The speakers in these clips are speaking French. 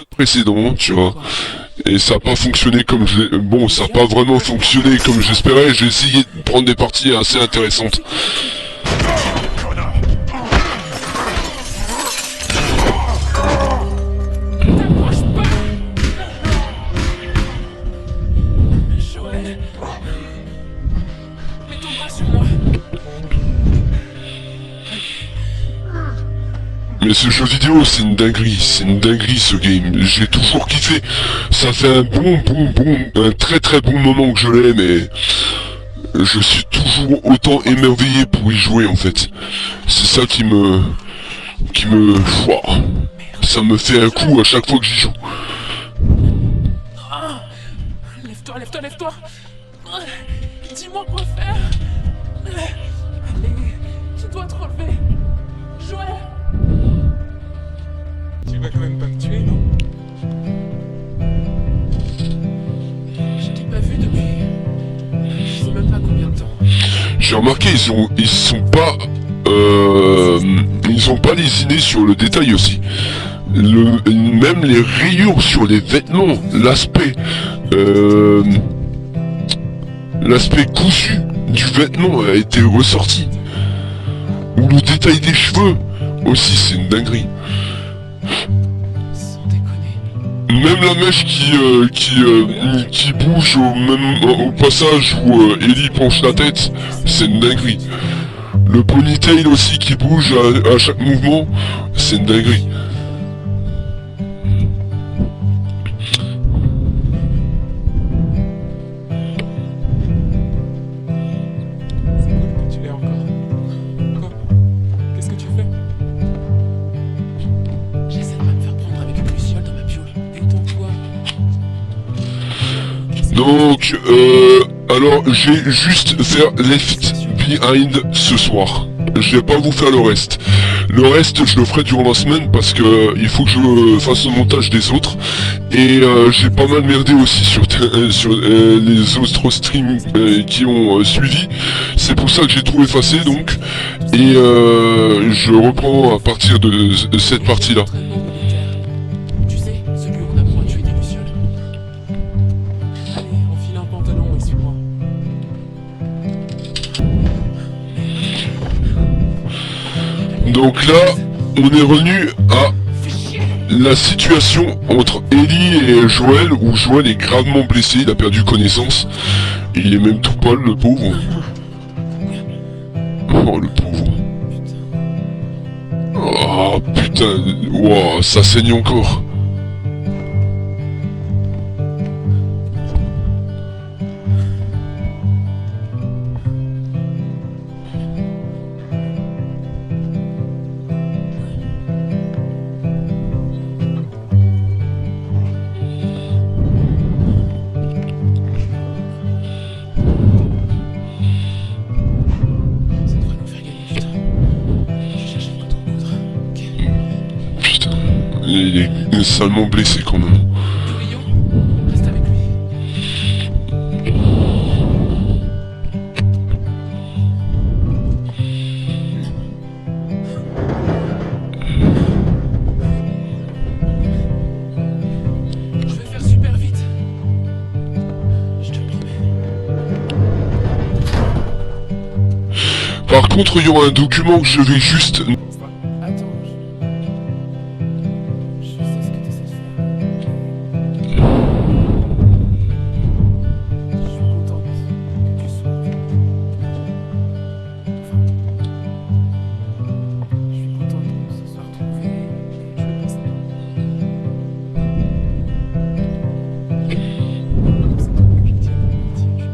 précédents, tu vois. Et ça a pas fonctionné comme bon, ça a pas vraiment fonctionné comme j'espérais. J'ai essayé de prendre des parties assez intéressantes. Mais ce jeu vidéo, c'est une dinguerie ce game. J'ai toujours kiffé. Ça fait un très bon moment que je l'ai, mais je suis toujours autant émerveillé pour y jouer en fait. C'est ça ouah, ça me fait un coup à chaque fois que j'y joue. Lève-toi. Dis-moi quoi faire. Allez, tu dois te relever. Joël. Tu vas quand même pas me tuer, non? Je t'ai pas vu depuis... je sais même pas combien de temps. J'ai remarqué, ils ont pas lésiné sur le détail aussi. Même les rayures sur les vêtements, l'aspect cousu du vêtement a été ressorti. Ou le détail des cheveux aussi, c'est une dinguerie. Sans déconner. Même la mèche qui bouge au passage où Ellie penche la tête, c'est une dinguerie. Le ponytail aussi qui bouge à chaque mouvement, c'est une dinguerie. C'est cool que tu l'aies encore. Quoi? Qu'est-ce que tu fais? J'essaie de pas me faire prendre avec une luciole dans ma piole. Détends-toi. Donc, alors j'ai juste faire Left Behind ce soir. Je vais pas vous faire le reste. Le reste, je le ferai durant la semaine parce que il faut que je fasse le montage des autres. Et j'ai pas mal merdé aussi sur les autres streams qui ont suivi. C'est pour ça que j'ai tout effacé donc. Et je reprends à partir de cette partie-là. Tu sais, celui où on apprend à tuer des lucioles. Allez, enfile un pantalon et suis-moi. Donc là, on est revenu à la situation entre Ellie et Joël, où Joël est gravement blessé, il a perdu connaissance. Il est même tout pâle, le pauvre. Oh, le pauvre. Oh, putain. Wow, ça saigne encore. Ça devrait nous faire gagner du temps. Je vais chercher une autre coudre. Ok. Putain. Il est salement blessé quand même. Tourbillon, reste avec lui. Je vais faire super vite. Je te promets. Par contre, il y aura un document que je vais juste... Attends, je sais ce que tu essaies de faire. Je suis contente que tu sois. Enfin, je suis contente qu'on se soit retrouvés. Je le pense pas. C'est toi que je tiens à mentir, je le pense pas.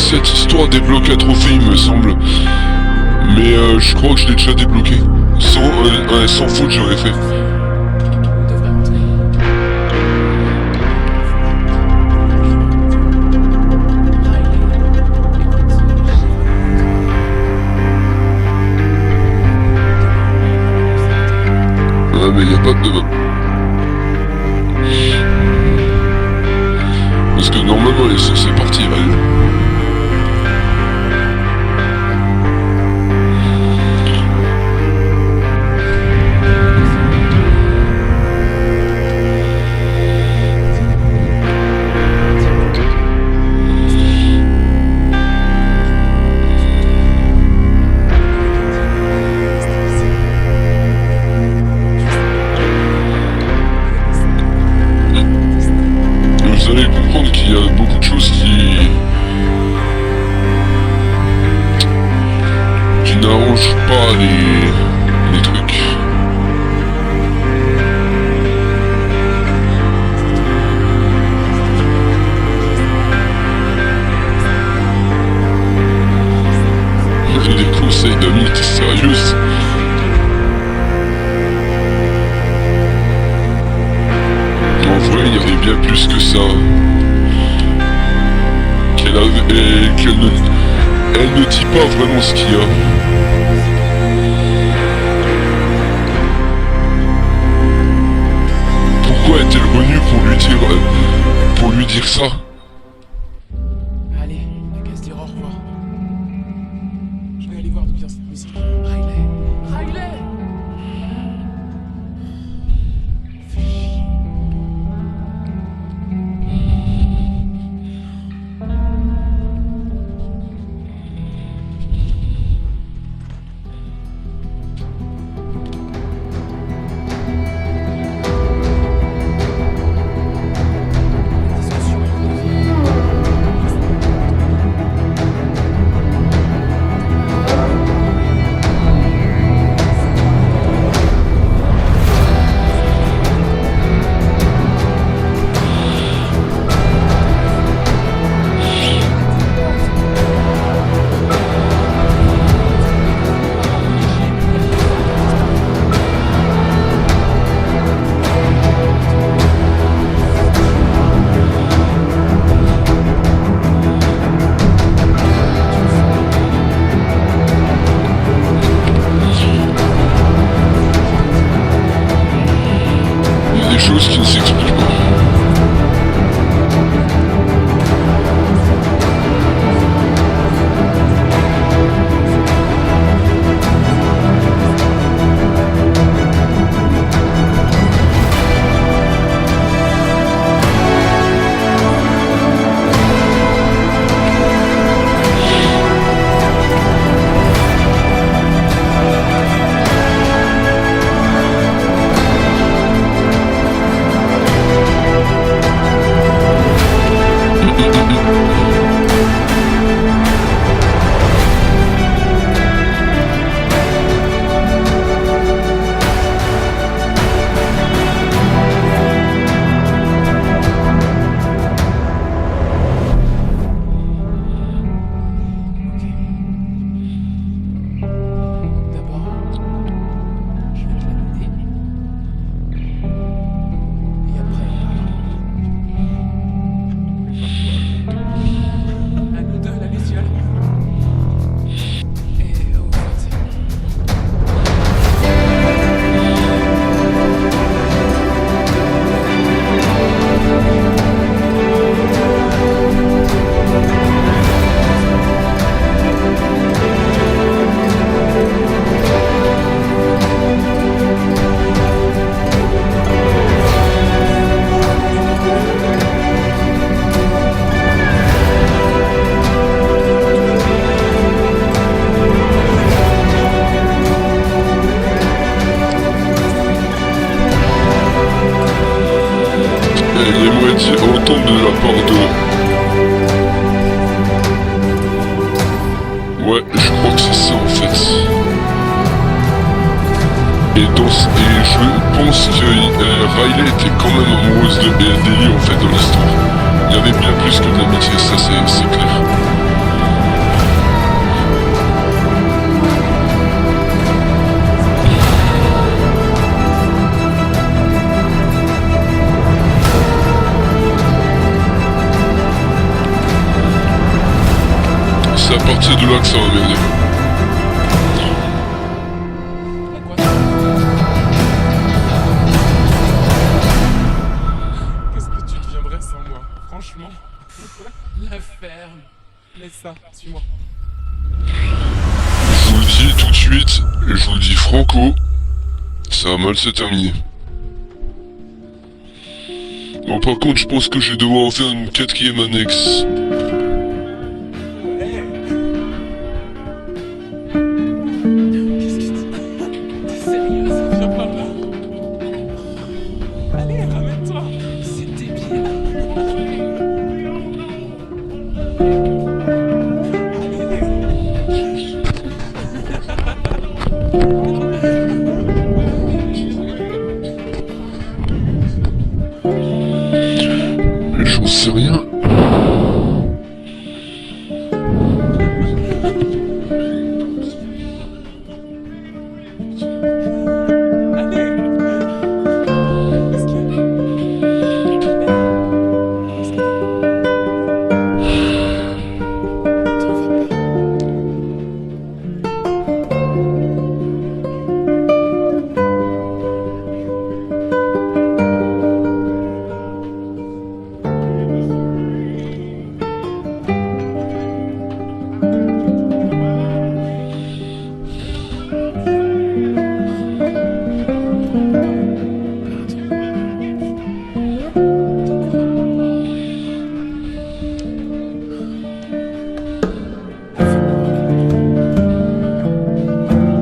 cette histoire débloque un trophée, il me semble. Mais je crois que je l'ai déjà débloqué. Sans faute, j'aurais fait. On devrait rentrer. Ah, mais y a pas de demain. Parce que normalement, elle est censée partir, elle. Vous allez comprendre qu'il y a beaucoup de choses qui n'arrangent pas les trucs. Des conseils d'amis, t'es sérieuse? En vrai, il y avait bien plus que ça. Elle ne dit pas vraiment ce qu'il y a. Pourquoi est-elle venue pour lui dire ça? Allez, on n'a qu'à se dire au revoir. Je vais aller voir d'où vient cette musique. Riley! Riley! Fais chier. La discussion Il y a des choses qui ne s'expliquent pas. Entendre de la part de... Ouais, je crois que c'est ça en fait. Et je pense que Riley était quand même amoureuse d'Ellie en fait dans l'histoire. Il y avait bien plus que de l'amitié, ça c'est clair. à partir de là que ça va m'aider. À quoi? Qu'est-ce que tu deviendrais sans moi? Franchement. La ferme. Laisse ça, suis-moi. Je vous le dis tout de suite, et je vous le dis franco, ça va mal se terminer. Bon, par contre, je pense que je vais devoir en faire une 4e annexe. Qu'est-ce que tu... T'es sérieuse? Viens par là. Allez, ramène-toi. C'est débile. Mais j'en sais rien. Allez. Qu'est-ce qu'il y a? Qu'est-ce qu'il y a? T'en fais pas.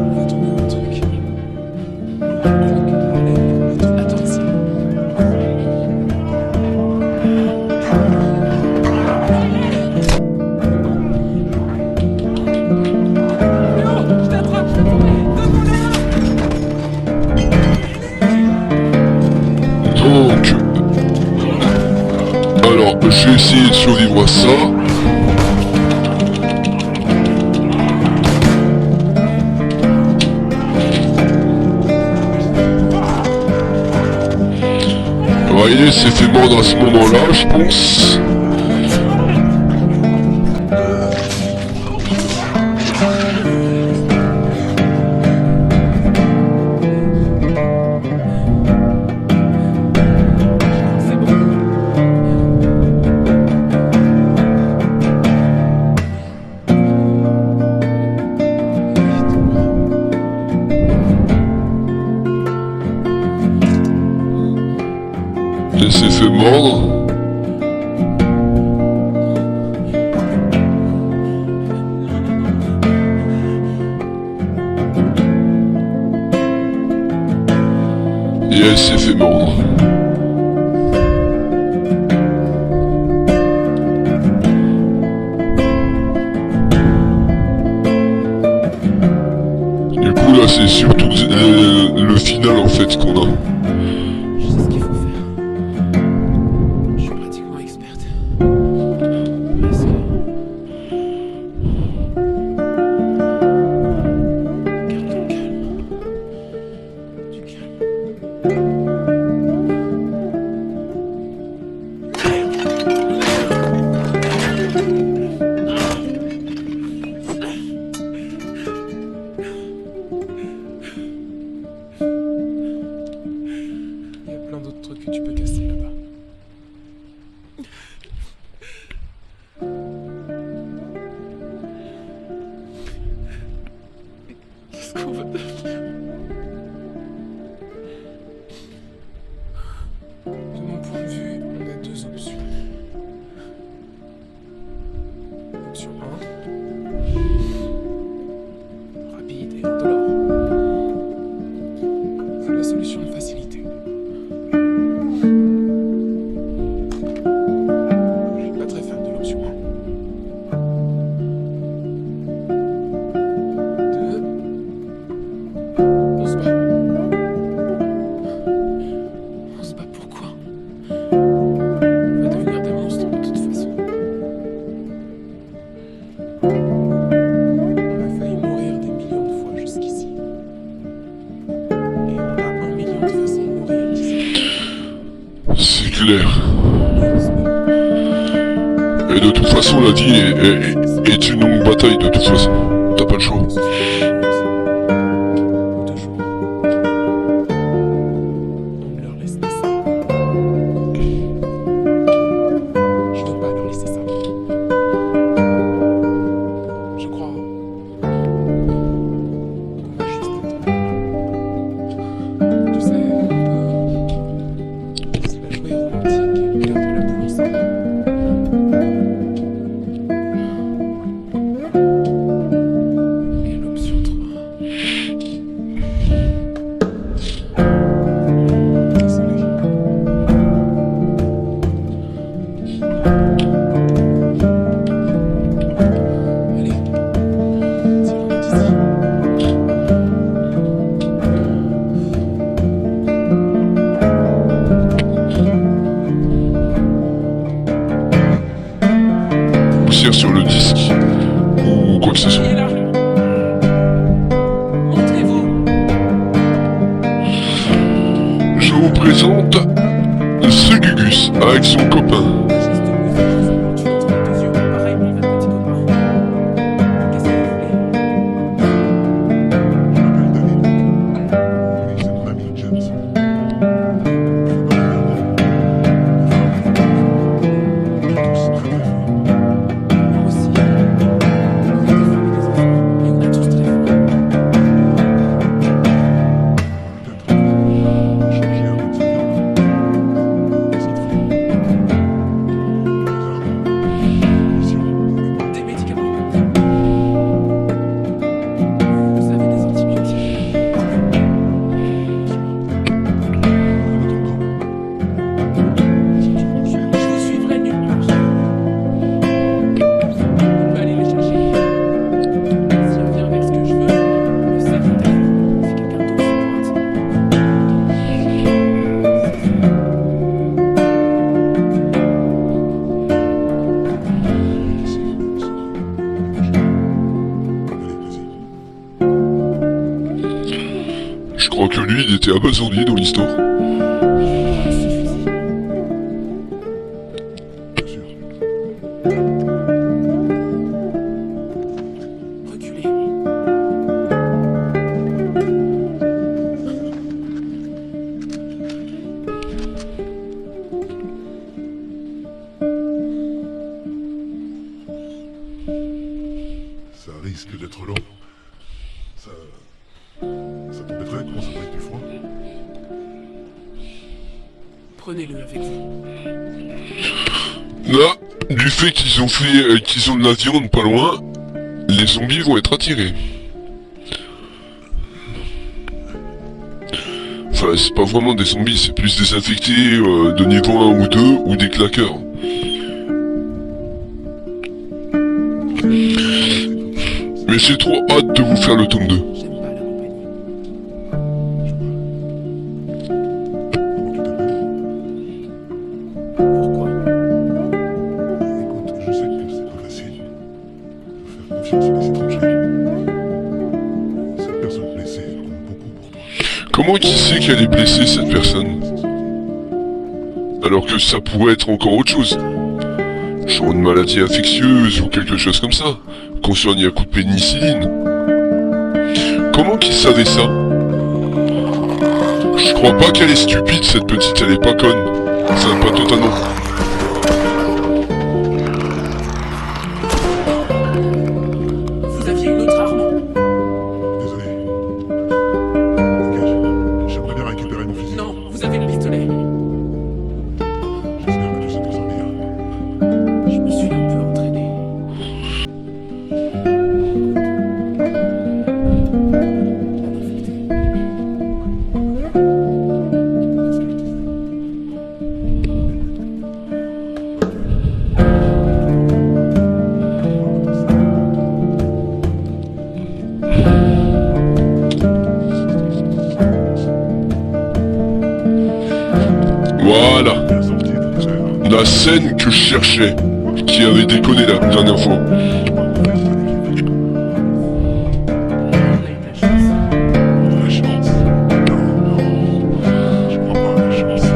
On va trouver un truc. Allez, Attends ici. Léo, je t'attrape. Donne-moi-la. Donc... Alors, je vais essayer de survivre à ça. Riley s'est fait mordre à ce moment-là, je pense. C'est bon. Elle s'est fait mordre. Et elle s'est fait mordre. Du coup là c'est surtout le final en fait qu'on a. Je sais ce qu'il faut faire. Je suis pratiquement experte. Presque. Garde ton calme. Du calme. Il y a plein d'autres trucs que tu peux casser là-bas. Qu'est-ce qu'on va devenir? De mon point de vue, on a deux options. Option 1. Rapide et indolore. C'est la solution de facilité. Je suis pas très fan de l'option 1. 2. On se bat. On se bat pourquoi? On va devenir des monstres de toute façon. On a failli mourir des millions de fois jusqu'ici. Et on a 1 million de façons de mourir d'ici. C'est clair. On se bat. Et de toute façon la vie est, est une longue bataille de toute façon. T'as pas le choix. Toujours. On ne leur laisse pas ça. Je veux pas leur laisser ça. Je crois qu'on va juste tu sais, se la jouer romantique et perdre la boule ensemble. Et l'option 3. Désolé. Allez, tirons d'ici. Poussière sur le disque. Ou quoi que ce soit. Qui est là? Montrez-vous. Je vous présente ce Gugus avec son copain. Geste musique, tu entre les deux yeux. Pareil pour votre petit copain. Qu'est-ce que vous voulez? Je m'appelle David. Oui, c'est mon ami James. Moi aussi. On a des femmes et des enfants. Et on a tous très faim. Peut-être changer un peu de sa viande. Qu'est-ce qu'il te faut? Des armes. Des médicaments. Vous avez des antibiotiques. Je vous suivrai nulle part. On peut aller les chercher. Si on vient avec ce que je veux, le sac est à vous. Si quelqu'un d'autre se pointe. Allez, vas-y. Je crois que lui, il était abasourdi dans l'histoire. Il suffit. Bien sûr. Reculez. Ça risque d'être long. Ça t'embêterait qu'on s'abrite du froid? Prenez-le avec vous. Là, du fait qu'ils ont de la viande pas loin, les zombies vont être attirés. Enfin, c'est pas vraiment des zombies, c'est plus des infectés de niveau 1 ou 2 ou des claqueurs. Mais j'ai trop hâte de vous faire le tome 2. J'aime pas la compagnie. Comment tu t'appelles? Pourquoi? Écoute, je sais que c'est pas facile de faire confiance à des étrangers. Cette personne blessée, elle compte beaucoup pour toi. Comment qui sait qu'elle est blessée, cette personne? Alors que ça pourrait être encore autre chose. Genre une maladie infectieuse ou quelque chose comme ça. Qu'on soigne un coup de pénicilline. Comment qu'il savait ça? Je crois pas qu'elle est stupide, cette petite, elle est pas conne. Enfin, pas totalement. Vous aviez une autre arme? Désolé. Dégage. J'aimerais bien récupérer mon fusil. Non, vous avez le pistolet. J'espère que tu sais t'en servir. Je me suis un peu entraîné. Voilà. Bien sorti, frère. La scène que je cherchais. Qui avait déconné la dernière fois. On a eu de la chance. La chance. Non, non. Je crois pas à la chance.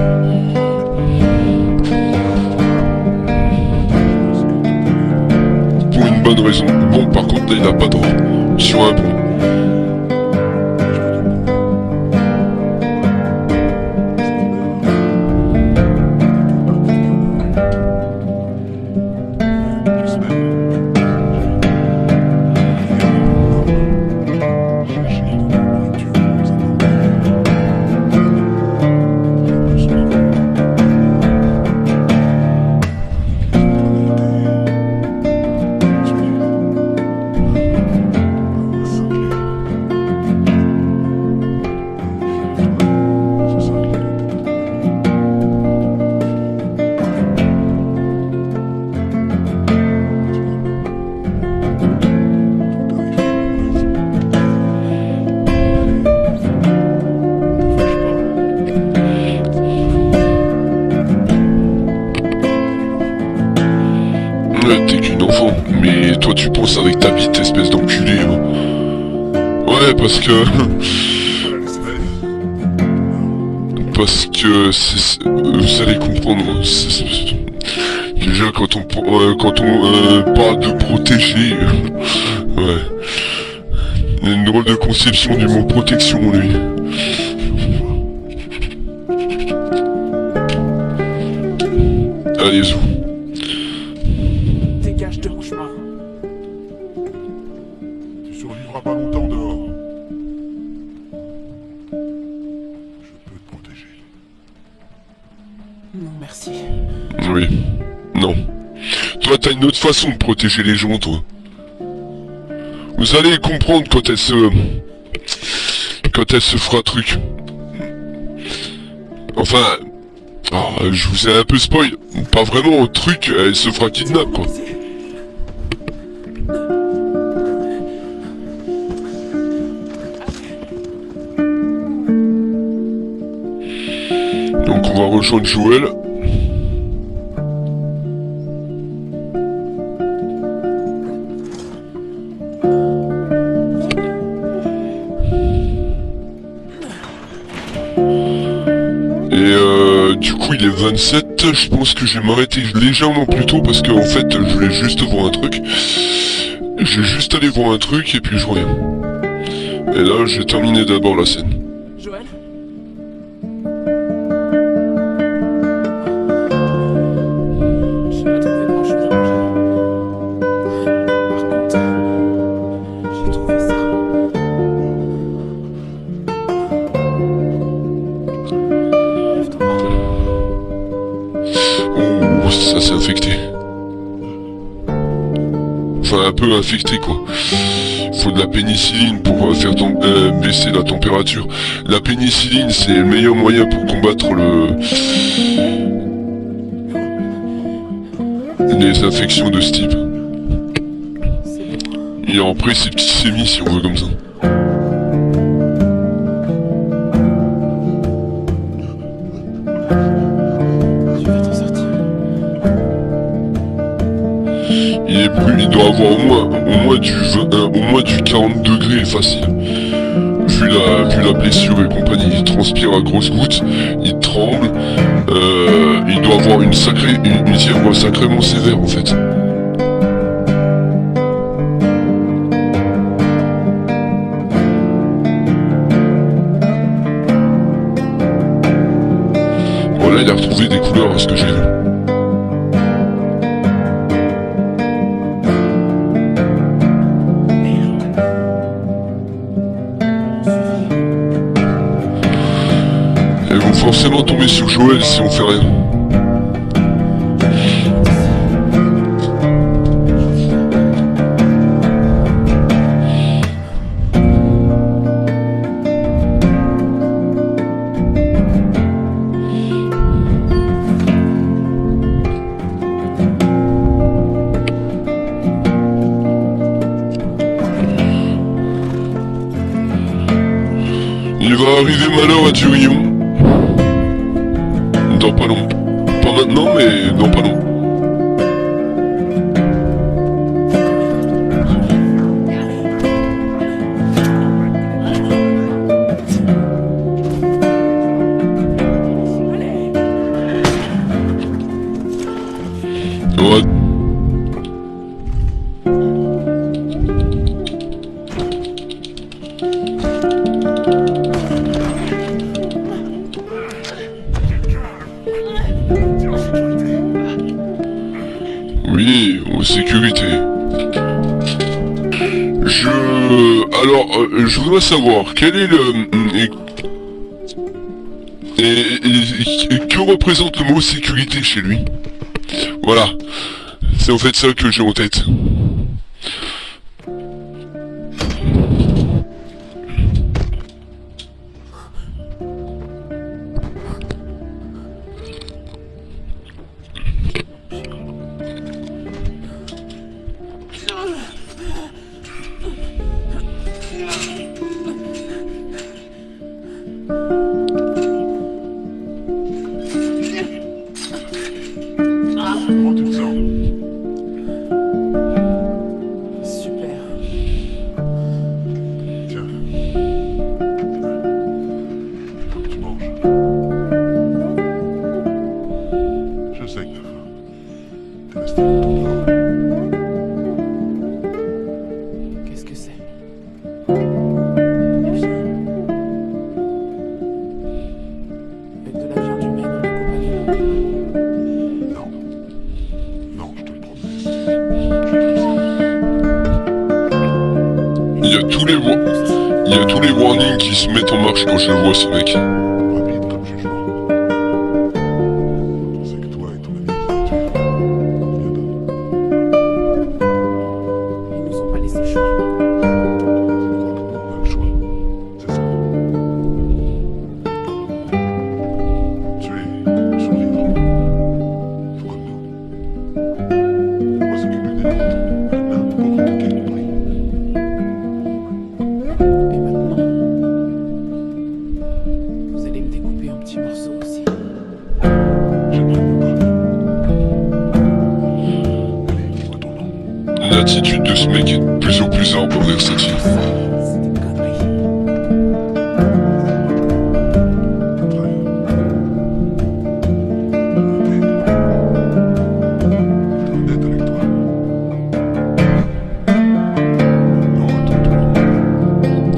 Pour une bonne raison. n'a pas d'or. Sur un pont. T'es qu'une enfant, mais toi tu penses avec ta bite, espèce d'enculé. Hein. Ouais, parce que... parce que... vous allez comprendre. Déjà quand on parle de protéger... ouais. Il y a une drôle de conception du mot protection, lui. Allez, zou. Dégage de mon chemin. Tu survivras pas longtemps dehors. Je peux te protéger. Non, merci. Oui. Non. Toi, t'as une autre façon de protéger les gens, toi. Vous allez comprendre quand elle se fera truc. Enfin... ah, je vous ai un peu spoil. Pas vraiment truc, elle se fera kidnap, quoi. Donc on va rejoindre Joël. Du coup il est 27, je pense que je vais m'arrêter légèrement plus tôt parce que en fait je voulais juste voir un truc. Je vais juste aller voir un truc et puis je reviens. Et là j'ai terminé d'abord la scène. Joël? J'ai pas trouvé grand chose à manger. Par contre, j'ai trouvé ça. Lève-toi. Oh, ça s'est infecté. Enfin un peu infecté quoi. Faut de la pénicilline pour faire baisser la température. La pénicilline c'est le meilleur moyen pour combattre les infections de ce type. C'est bon. Et après c'est septicémie si on veut comme ça. Tu vas t'en sortir. Il doit avoir au moins du 40 degrés facile. Vu la blessure et compagnie, il transpire à grosses gouttes, il tremble, il doit avoir une fièvre sacrément sévère en fait. Bon là il a retrouvé des couleurs à ce que j'ai vu. Ils vont forcément tomber sur Joël si on fait rien. Il va arriver malheur à Thurion. Dans pas long. Pas maintenant, mais dans pas long. Ouais. sécurité. Je voudrais savoir quel est et que représente le mot sécurité chez lui. Voilà, c'est en fait ça que j'ai en tête. Comment tu te sens? Super. Tiens. Faut que tu manges. Je sais que t'as faim. T'es resté longtemps dehors. Qu'est-ce que c'est? Avec de la viande humaine en accompagnement. Non. Non, je te le promets. Il y a tous les warnings qui se mettent en marche quand je le vois, ce mec. Rapide comme jugement. Je sais que toi et ton ami vous avez tué. Combien d'hommes? Ils nous ont pas laissé le choix. Tu crois que nous on a le choix? C'est ça. Tuer, survivre. Tout comme nous. On va s'occuper des nôtres. À n'importe quel prix. Et maintenant, vous allez me découper en petits morceaux aussi. J'aimerais mieux pas. Allez, dis-moi ton nom. L'attitude de ce mec est de plus en plus ample envers cette fille. Ça, c'est des conneries. Très bien. T'es honnête avec toi. Non, attends-toi.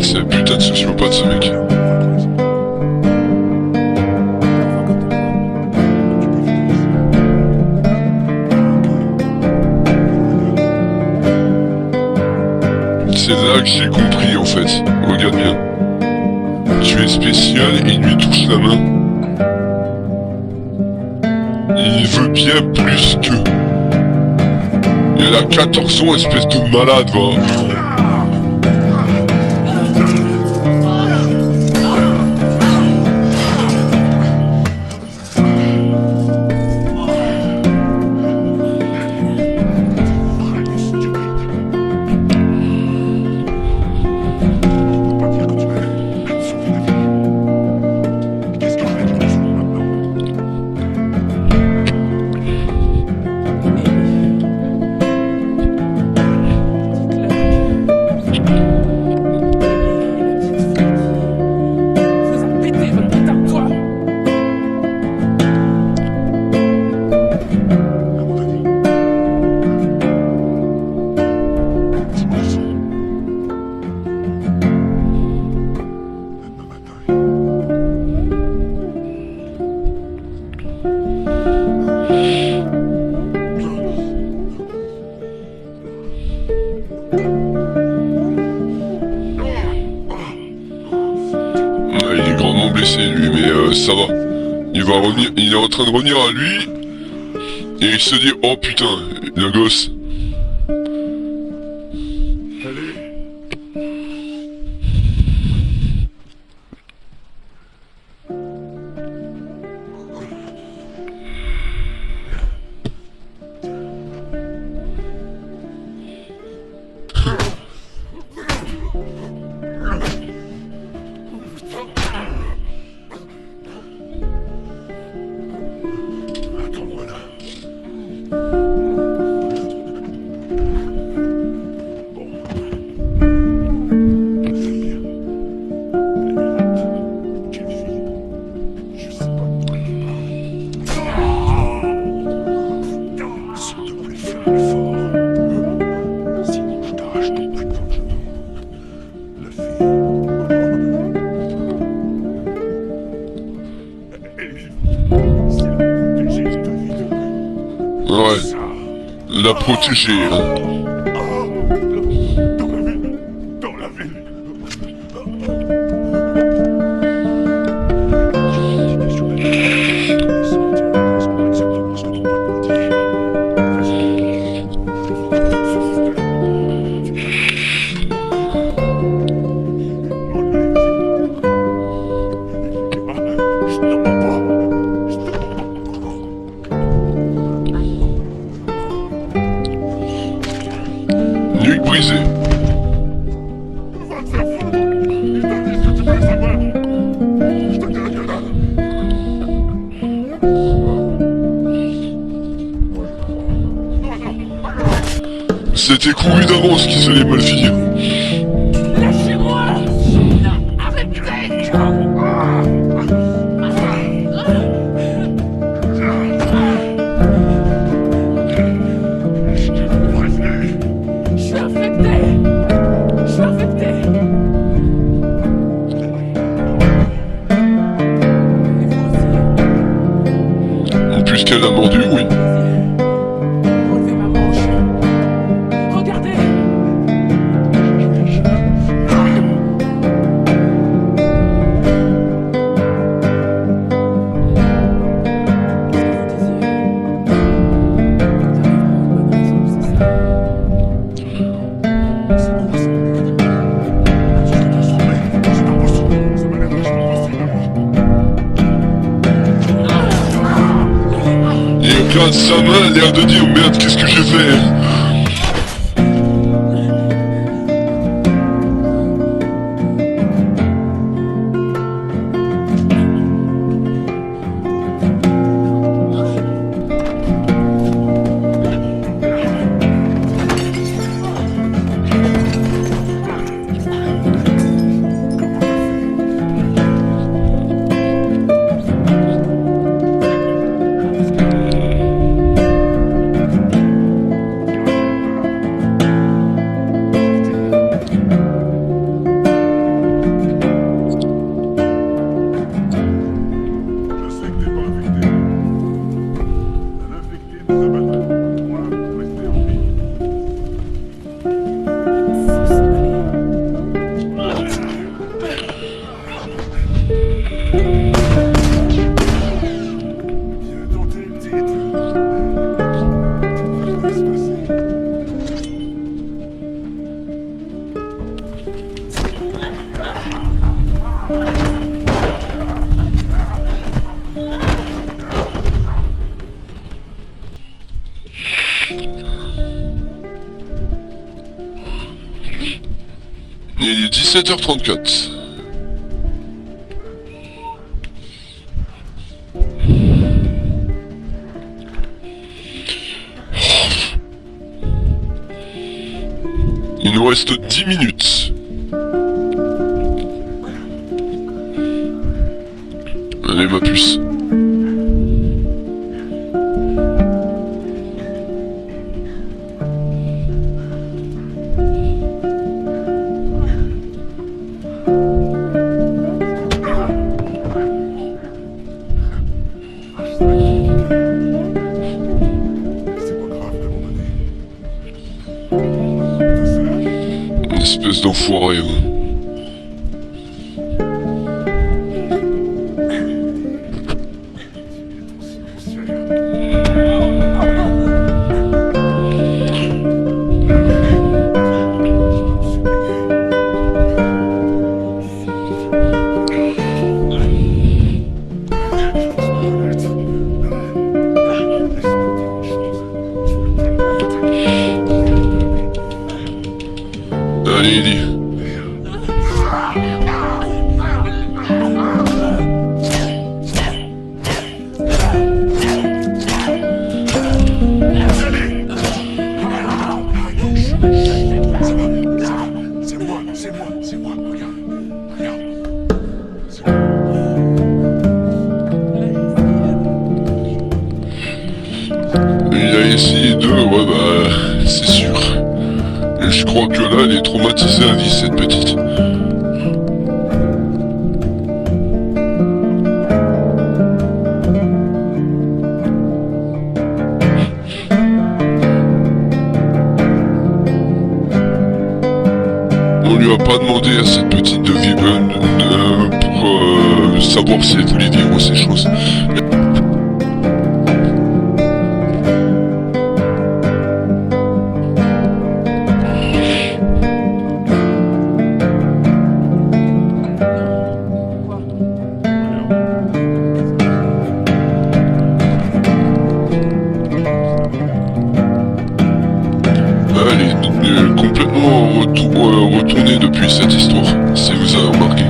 C'est un putain de sociopathe, ce mec. Viens, on va prendre les enfants. Enfin, comme de quoi. Tu peux venir ici. C'est là que j'ai compris, en fait. Regarde bien. Tu es spécial et il lui touche la main. Il veut bien plus que... Elle a 14 ans, espèce de malade, va. On va pas dire que tu as sauvé la vie. Qu'est-ce que tu fais de ton jour maintenant? Vous a pété votre putain de toit. Comment t'as dit? Petit morceau. Demain matin. Il est grandement blessé, lui, mais ça va. Il va revenir, il est en train de revenir à lui. Et il se dit, oh putain, le gosse. Allez. Attends-moi là. protéger, hein. Dans la ville. Nuque brisée. Va te faire foutre. Il t'a dit ce que tu voulais savoir. Je te dirai que dalle. C'était couru d'avance qu'ils allaient mal finir. Lâchez-moi! Arrêtez! Je suis infecté! Je suis infecté! Et vous aussi. Puisqu'elle a mordu, oui. Relevez ma manche. Regardez! Il éclate sa main, l'air de dire merde, qu'est-ce que j'ai fait? Je sais que t'es pas infecté. L'infecté nous abattra. Moi, pour rester en vie. Viens tenter une petite. Ça va se passer. Il est 17h34. Il nous reste 10 minutes. Allez ma puce. C'est pas grave de mon année. Une espèce d'enfoiré. Hein. Allez, Ellie. C'est moi, regarde. C'est Il a essayé de... Ouais bah... C'est sûr. Et je crois que là, elle est traumatisée à vie, cette petite. lui a pas demandé à cette petite de vivre pour savoir si elle voulait vivre ces choses. Elle est complètement retournée depuis cette histoire, si vous avez remarqué.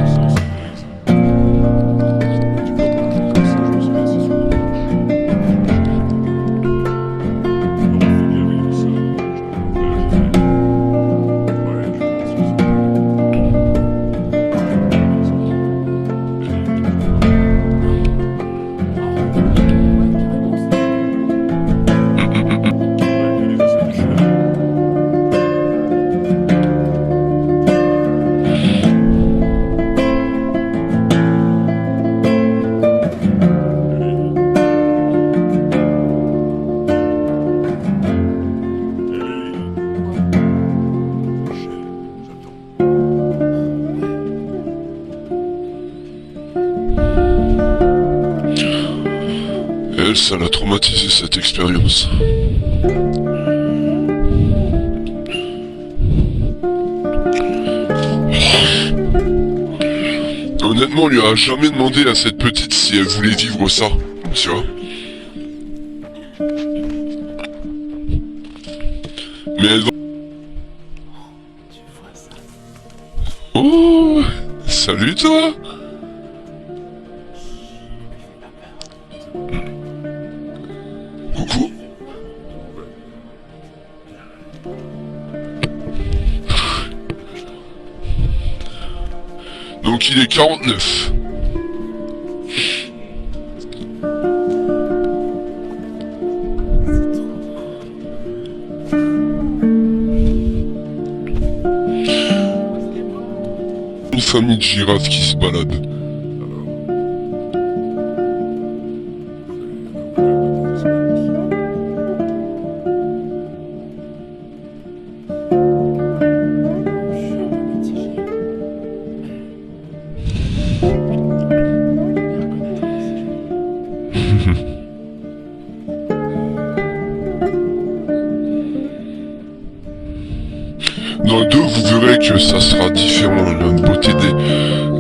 Elle, ça l'a traumatisé cette expérience. Honnêtement, on lui a jamais demandé à cette petite si elle voulait vivre ça, tu vois. Mais elle va... Tu vois ça? Oh, salut toi. Coucou. Donc il est 49. Une famille de girafes qui se balade. Je suis un peu mitigé. Dans le 2, vous verrez que ça sera différent.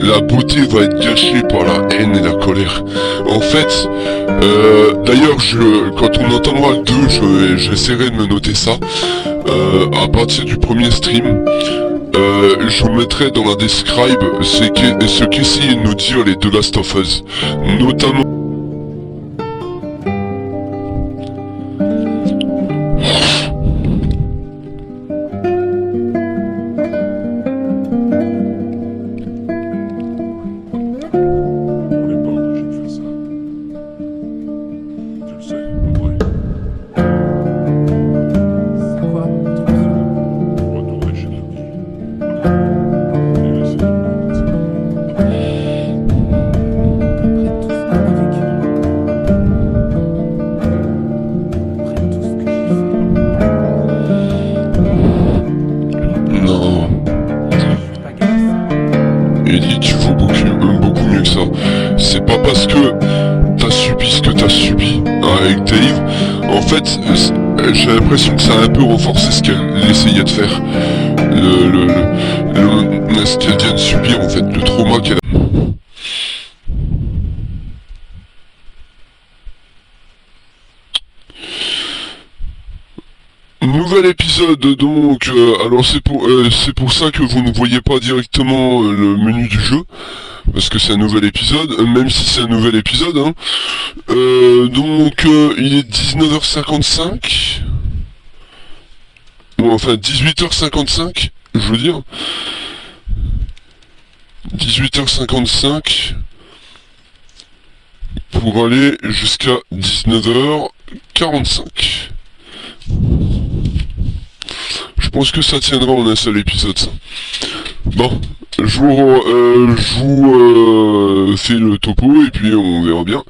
La beauté va être gâchée par la haine et la colère. En fait, d'ailleurs, quand on entendra le 2, j'essaierai de me noter ça. À partir du premier stream, je vous mettrai dans la describe ce qu'essayent de nous dire les The Last of Us. Notamment... On n'est pas obligé de faire ça. Tu le sais, ouais. C'est quoi ton besoin? Retourner chez nos filles. Et laisser tout le monde comme ça. Après tout ce qu'on a vécu. Après tout ce que j'ai fait. Non. Je suis pas gagné. Eddie, tu vaux beaucoup mieux que ça. C'est pas parce que t'as subi ce que t'as subi avec Dave. En fait, j'ai l'impression que ça a un peu renforcé ce qu'elle essayait de faire. Ce qu'elle vient de subir, en fait, le trauma qu'elle a. Nouvel épisode donc, alors c'est pour ça que vous ne voyez pas directement le menu du jeu, parce que c'est un nouvel épisode, même si c'est un nouvel épisode, hein. Donc il est 19h55, bon enfin 18h55, je veux dire, 18h55, pour aller jusqu'à 19h45. Je pense que ça tiendra en un seul épisode, ça. Bon, je vous fais le topo et puis on verra bien.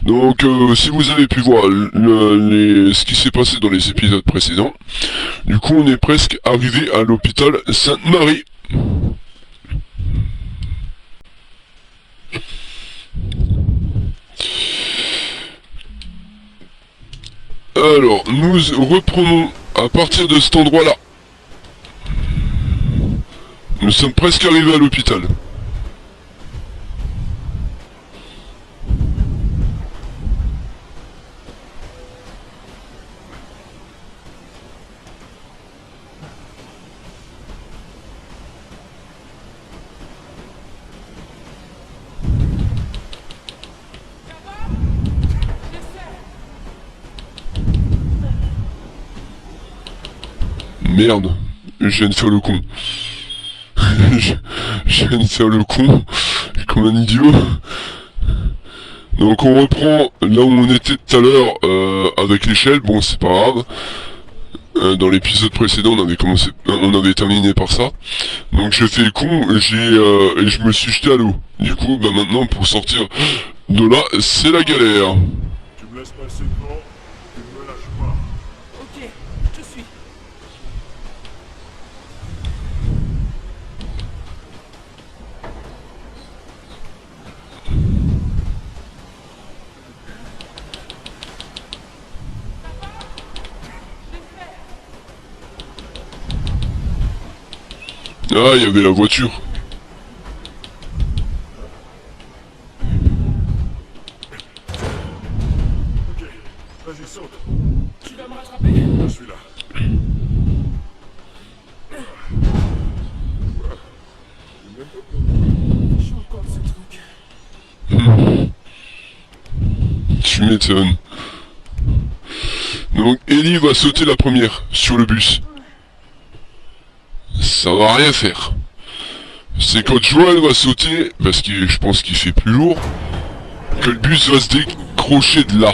Donc, si vous avez pu voir ce qui s'est passé dans les épisodes précédents, du coup on est presque arrivé à l'hôpital Sainte-Marie. Alors, nous reprenons à partir de cet endroit-là. Nous sommes presque arrivés à l'hôpital. Merde, je viens de faire le con. je viens de faire le con, comme un idiot. Donc on reprend là où on était tout à l'heure avec l'échelle, bon c'est pas grave. Dans l'épisode précédent on avait terminé par ça. Donc j'ai fait le con, et je me suis jeté à l'eau. Du coup bah maintenant pour sortir de là c'est la galère. Tu me laisses passer devant, tu ne me lâches pas. Ok, je suis. Ah, il y avait la voiture. Ok, vas-y, saute. Tu vas me rattraper? Je suis là. J'ai encore ce truc. Tu m'étonnes. Donc Ellie va sauter la première sur le bus. Ça va rien faire. C'est quand Joel va sauter, parce que je pense qu'il fait plus lourd, que le bus va se décrocher de là.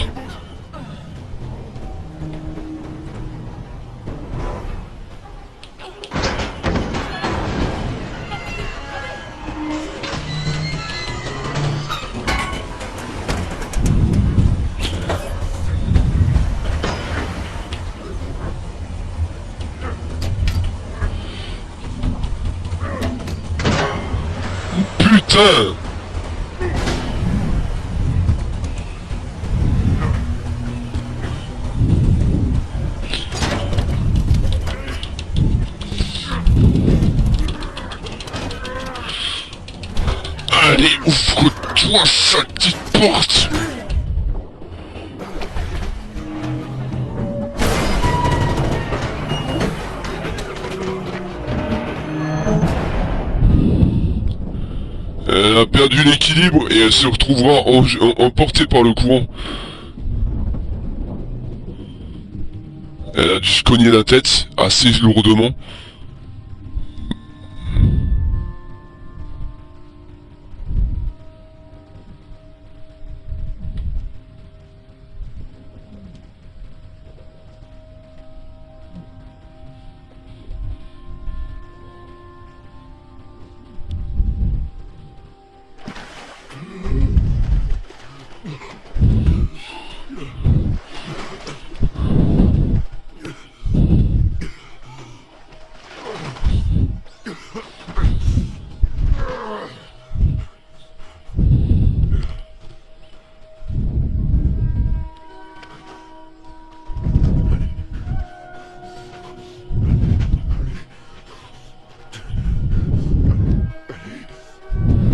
Putain! Allez, ouvre-toi, sale petite porte! Elle a perdu l'équilibre et elle se retrouvera emportée par le courant. Elle a dû se cogner la tête assez lourdement.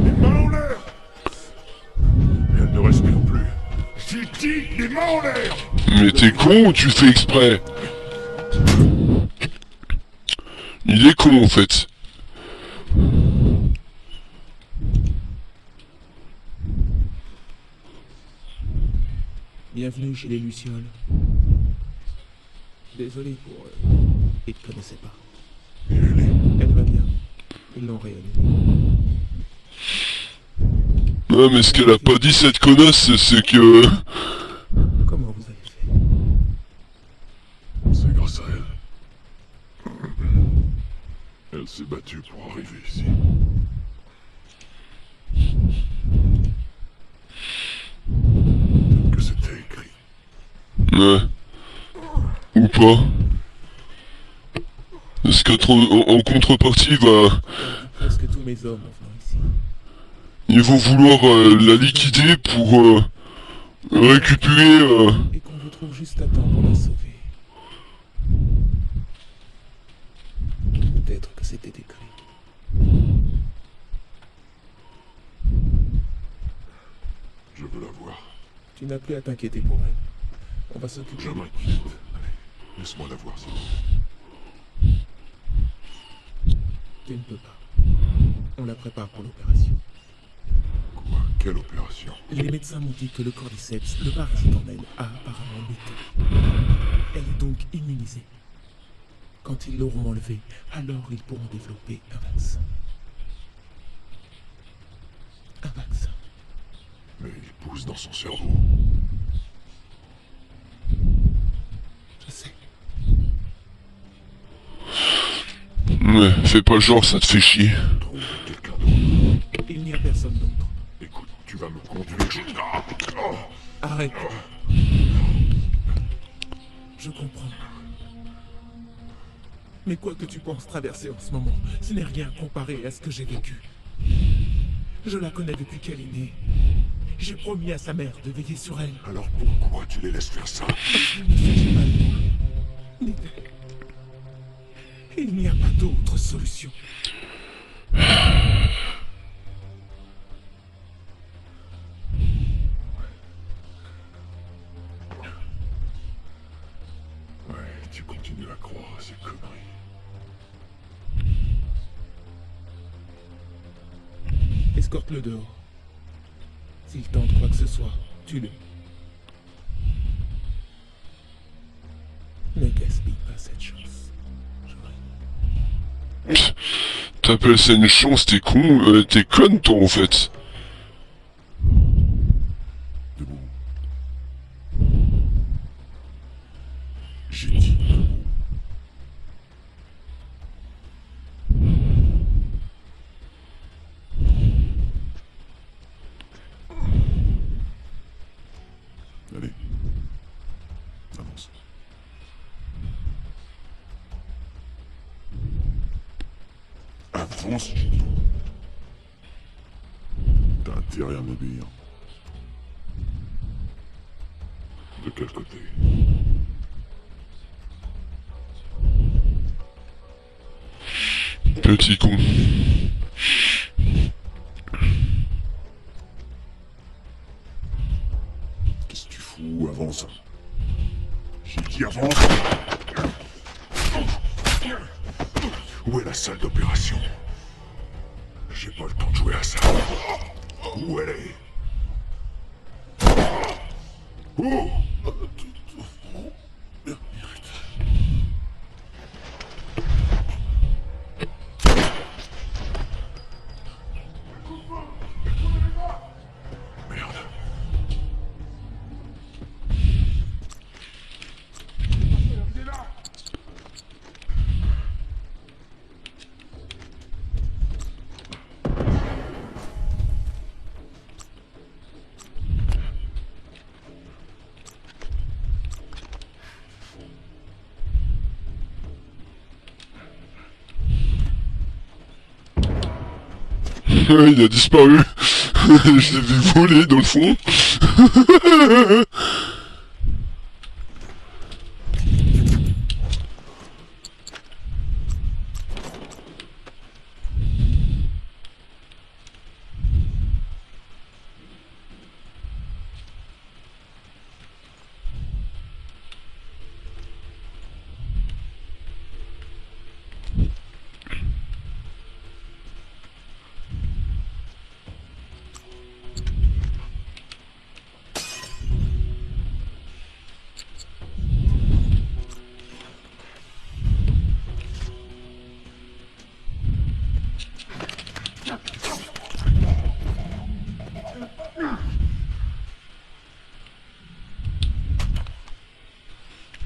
Les mains en l'air. Elle ne respire plus. J'ai dit les mains en l'air. Mais t'es con ou tu fais exprès? Il est con en fait. Bienvenue chez les Lucioles. Désolé pour... Ils te connaissaient pas. Elle va bien. Ils l'ont réanimée. Ouais, mais ce qu'elle a pas dit cette connasse, c'est que... Comment vous avez fait? C'est grâce à elle. Elle s'est battue pour arriver ici. Que c'était écrit. Ouais. Ou pas. Ce en contrepartie, va, Presque tous mes hommes en venant ici. ils vont vouloir la liquider pour récupérer... Et qu'on vous trouve juste à temps pour la sauver. Peut-être que c'était écrit. Je veux la voir. Tu n'as plus à t'inquiéter pour elle. On va s'occuper. Je m'inquiète. Allez, laisse-moi la voir, s'il te plaît. Tu ne peux pas. On la prépare pour l'opération. Quoi? Quelle opération? Les médecins m'ont dit que le cordyceps, le parasite en elle, a apparemment muté. Elle est donc immunisée. Quand ils l'auront enlevée, alors ils pourront développer un vaccin. Un vaccin. Mais il pousse dans son cerveau. Je sais. Ouais, fais pas genre, ça te fait chier. Trouve quelqu'un d'autre. Il n'y a personne d'autre. Écoute, tu vas me conduire. Arrête. Je comprends. Mais quoi que tu penses traverser en ce moment, ce n'est rien comparé à ce que j'ai vécu. Je la connais depuis qu'elle est née. J'ai promis à sa mère de veiller sur elle. Alors pourquoi tu les laisses faire ça? Il ne s'agit pas de moi. Il n'y a pas d'autre solution. Ouais, tu continues à croire à ces conneries. Escorte-le dehors. S'il tente quoi que ce soit, tue-le. Ne gaspille pas cette chance. Joël. T'appelles ça une chance, t'es con, t'es conne toi en fait. Debout. J'ai dit debout. Allez. Avance. Avance, j'ai dit. T'as intérêt à m'obéir. De quel côté? Petit con. Qu'est-ce que tu fous? Avance. J'ai dit avance. Où est la salle d'opération? J'ai pas le temps de jouer à ça. Où elle est? Oh! Merde. Il a disparu. Je l'ai vu voler dans le fond.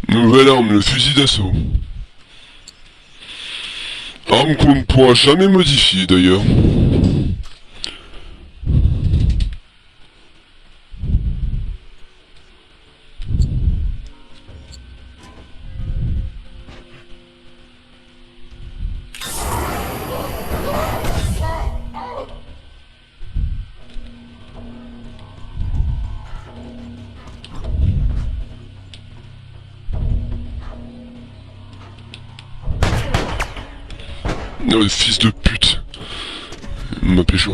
Nouvelle arme, le fusil d'assaut. Arme qu'on ne pourra jamais modifier d'ailleurs. Oh, fils de pute. Ma pécho.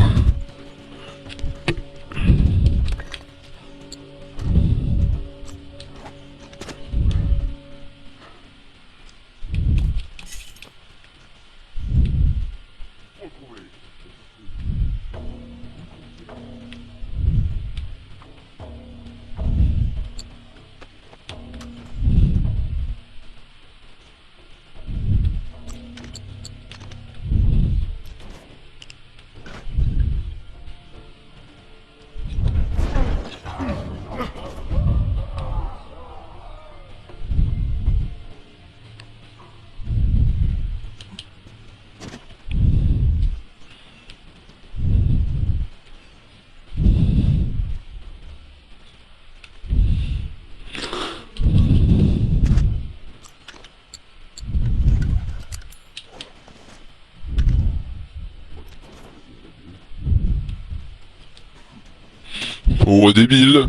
Oh, débile.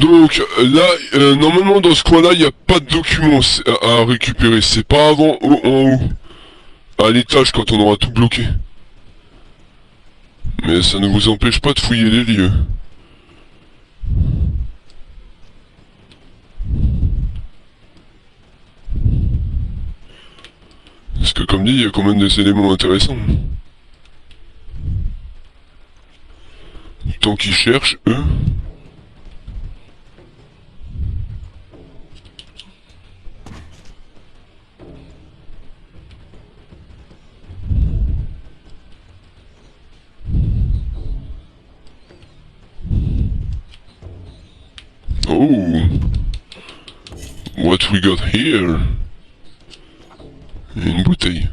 Donc là, normalement dans ce coin-là, il n'y a pas de documents à récupérer. C'est pas avant en haut. À l'étage quand on aura tout bloqué. Mais ça ne vous empêche pas de fouiller les lieux. Parce que comme dit, il y a quand même des éléments intéressants. Tant qu'ils cherchent, eux... Oh, what we got here? Une bouteille.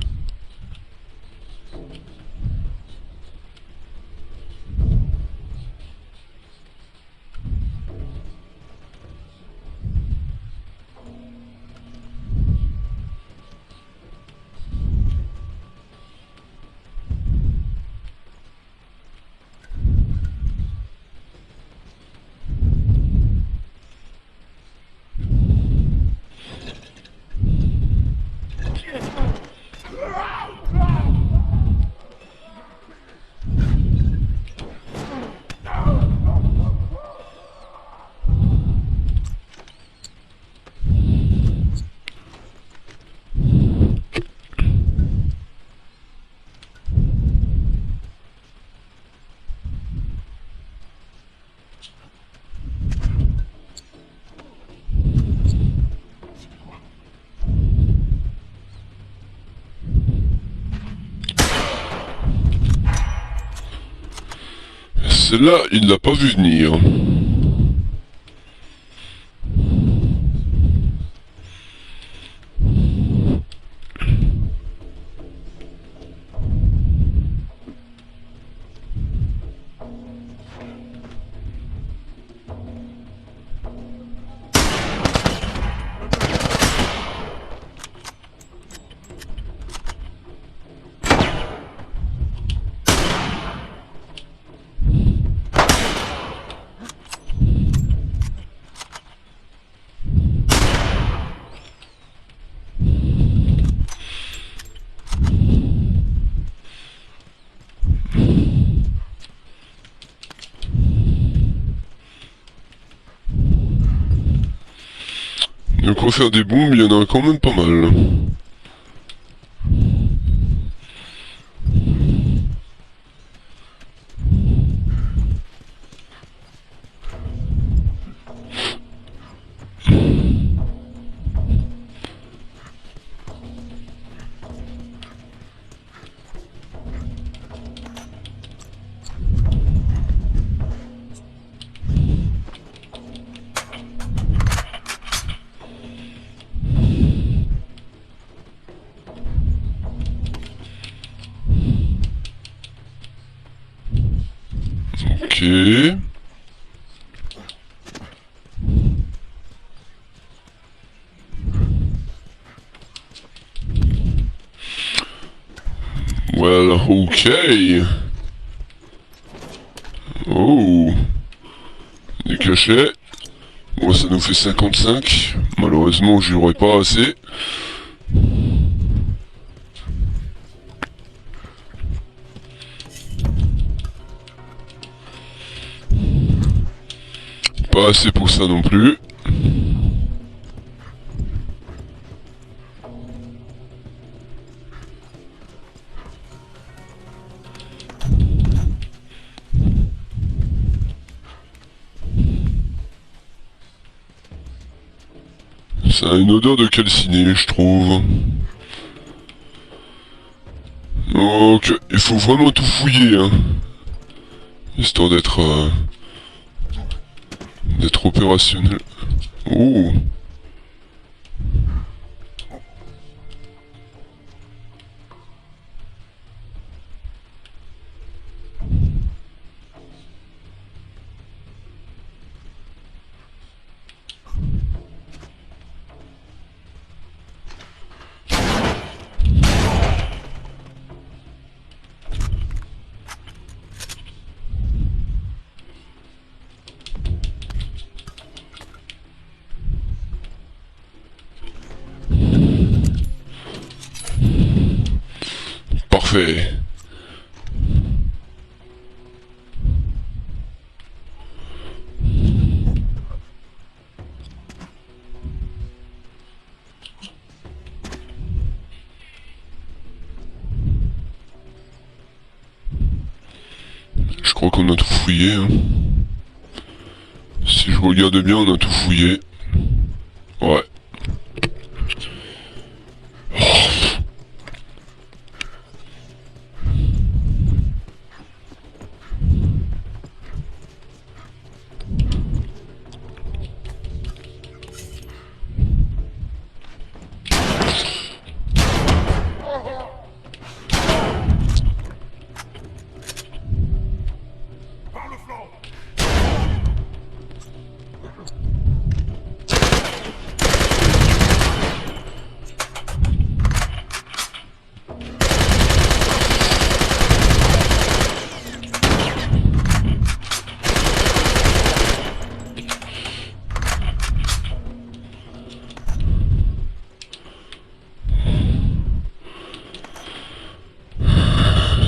Celle-là, il l'a pas vu venir. De quoi faire des bombes, il y en a quand même pas mal. Ok. Well, ok. Oh. Des cachets. Bon, ça nous fait 55. Malheureusement, j'y aurais pas assez. Pas assez pour ça non plus. Ça a une odeur de calciné, je trouve. Donc, il faut vraiment tout fouiller, hein. Histoire d'être opérationnel. Oh. Parfait. Je crois qu'on a tout fouillé, hein. Si je regarde bien, on a tout fouillé. Ouais.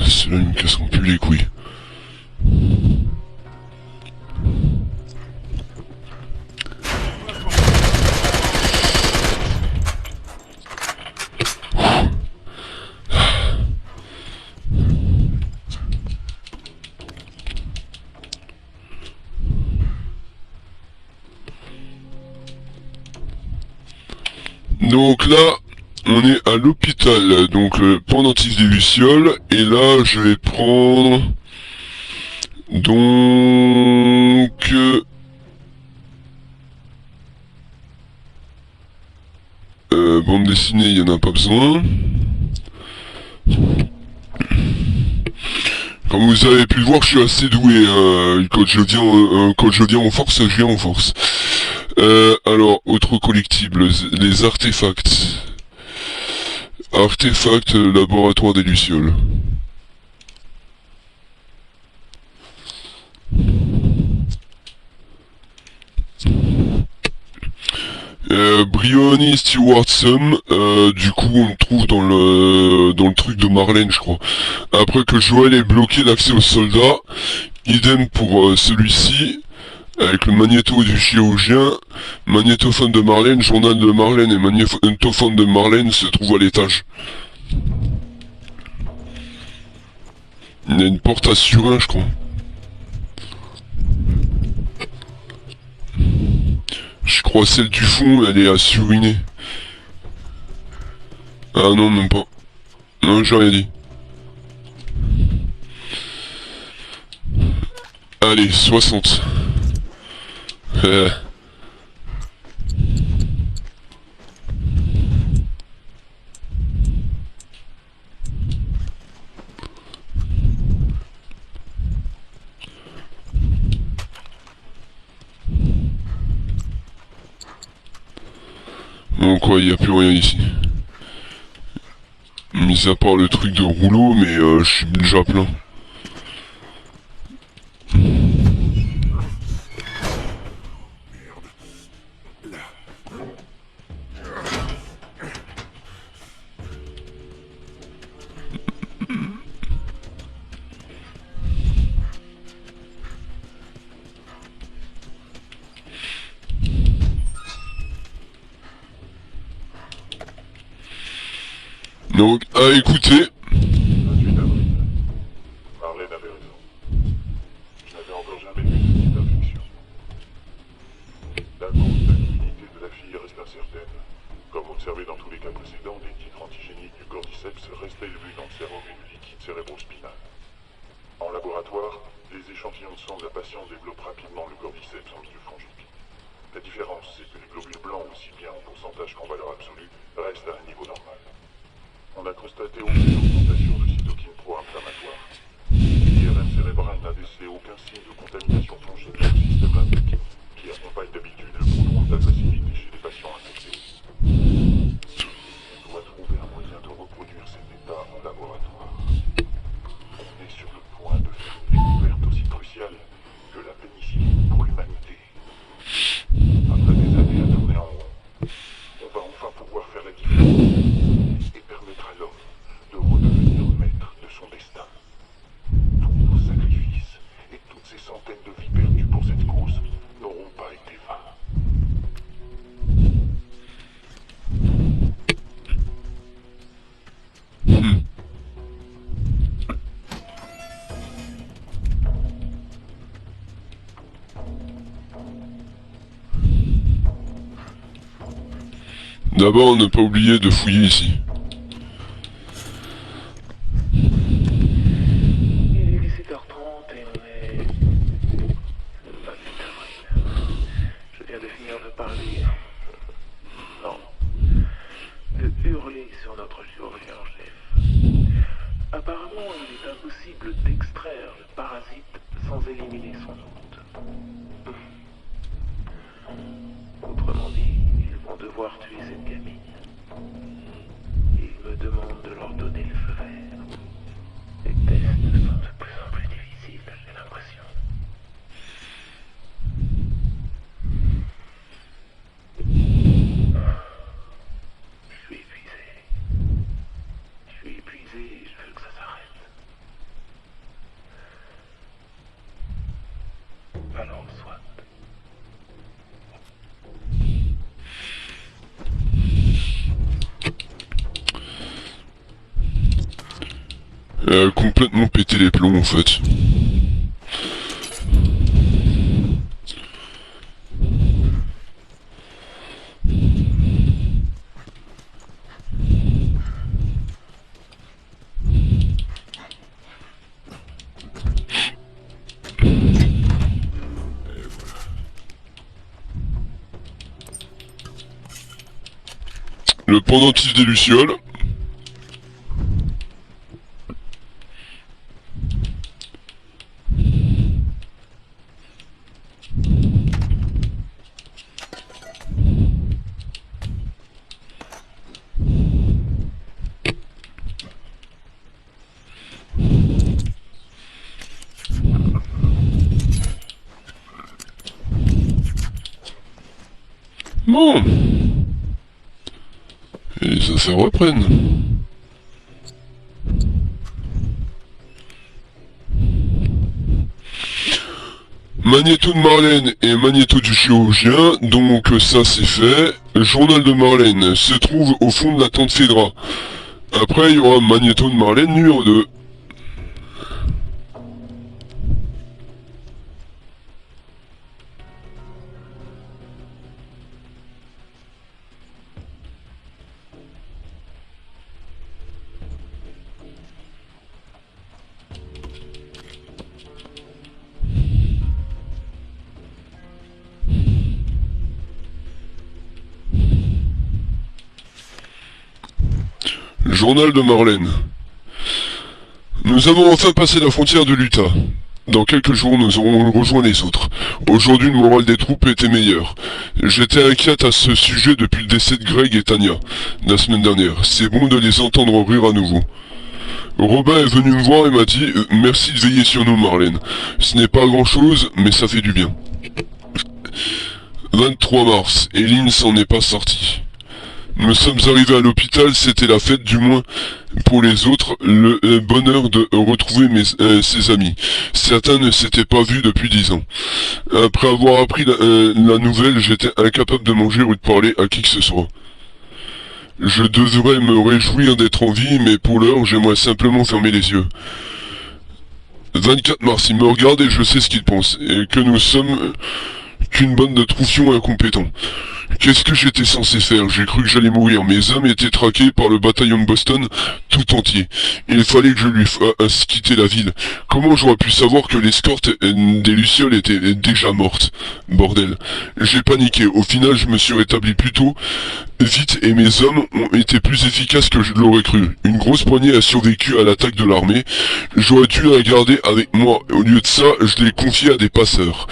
Cela me casse plus les couilles. Donc là, on est à l'hôpital, donc le pendentif des Lucioles, et là je vais prendre donc bande dessinée, il n'y en a pas besoin. Comme vous avez pu le voir, je suis assez doué, hein. Quand je dis en force, je viens en force. Alors, autre collectible, les artefacts. Artefact laboratoire des Lucioles. Briony Stewardson, du coup on le trouve dans le truc de Marlène, je crois. Après que Joël ait bloqué l'accès aux soldats, idem pour celui-ci, avec le magnéto du chirurgien, magnétophone de Marlène, journal de Marlène et magnétophone de Marlène se trouvent à l'étage. Il y a une porte à Surin, je crois. Je crois celle du fond, elle est à suriner. Ah non, même pas. Non, j'ai rien dit. Allez, 60. Non quoi, y a plus rien ici. Mis à part le truc de rouleau, mais je suis déjà plein. Donc, à écouter. 28 avril. Marlène avait raison. Je n'avais encore jamais vu ce type d'infection. La consanguinité de la fille reste incertaine. Comme observé dans tous les cas précédents, des titres antigéniques du cordyceps restaient élevés dans le sérum et du liquide cérébrospinal. En laboratoire, les échantillons de sang de la patiente développent rapidement le cordyceps en milieu fongique. La différence, c'est que les globules blancs, aussi bien en pourcentage qu'en valeur absolue, restent à un niveau normal. On a constaté aucune augmentation de cytokines pro-inflammatoires. L'IRM cérébral n'a décelé aucun signe de contamination fongique dans le système limbique, qui accompagne d'habitude le contrôle d'agressivité chez les patients infectés. On doit trouver un moyen de reproduire cet état en laboratoire. On est sur le point de faire une découverte aussi cruciale que la pénicilline pour l'humanité. Après des années à tourner en rond, on va enfin pouvoir faire la différence. Et permettre à l'homme de redevenir maître de son destin. Tous nos sacrifices et toutes ces centaines de vies perdues pour cette cause n'auront pas été vains. D'abord, ne pas oublier de fouiller ici. Il est 17h30 et on est... 28 avril. Je viens de finir de parler... Non. De hurler sur notre chirurgien en chef. Apparemment, il est impossible d'extraire le parasite sans éliminer son hôte. Autrement dit, ils vont devoir tuer cette gamine. Ils me demandent de leur donner le feu vert. Les tests sont de plus en plus difficiles, j'ai l'impression. Je suis épuisé. Je suis épuisé et je veux que ça s'arrête. Alors, soit. Complètement pété les plombs en fait. Le pendentif des lucioles. Bon. Et ça reprenne. Magnéto de Marlène et magnéto du chirurgien, donc ça c'est fait. Journal de Marlène se trouve au fond de la tente Cédra. Après il y aura magnéto de Marlène numéro 2. Journal de Marlène. Nous avons enfin passé la frontière de l'Utah. Dans quelques jours, nous aurons rejoint les autres. Aujourd'hui, le moral des troupes était meilleur. J'étais inquiète à ce sujet depuis le décès de Greg et Tania, la semaine dernière. C'est bon de les entendre rire à nouveau. Robin est venu me voir et m'a dit « Merci de veiller sur nous, Marlène. Ce n'est pas grand-chose, mais ça fait du bien. » 23 mars, Eileen s'en est pas sortie. Nous sommes arrivés à l'hôpital, c'était la fête, du moins pour les autres, le bonheur de retrouver ses amis. Certains ne s'étaient pas vus depuis 10 ans. Après avoir appris la nouvelle, j'étais incapable de manger ou de parler à qui que ce soit. Je devrais me réjouir d'être en vie, mais pour l'heure, j'aimerais simplement fermer les yeux. 24 mars, il me regarde et je sais ce qu'il pense, et que nous sommes qu'une bande de troufions incompétents. Qu'est-ce que j'étais censé faire? J'ai cru que j'allais mourir. Mes hommes étaient traqués par le bataillon de Boston tout entier. Il fallait que je lui fasse quitter la ville. Comment j'aurais pu savoir que l'escorte des Lucioles était déjà morte? Bordel. J'ai paniqué. Au final, je me suis rétabli plus tôt, vite, et mes hommes ont été plus efficaces que je l'aurais cru. Une grosse poignée a survécu à l'attaque de l'armée. J'aurais dû la garder avec moi. Au lieu de ça, je l'ai confiée à des passeurs.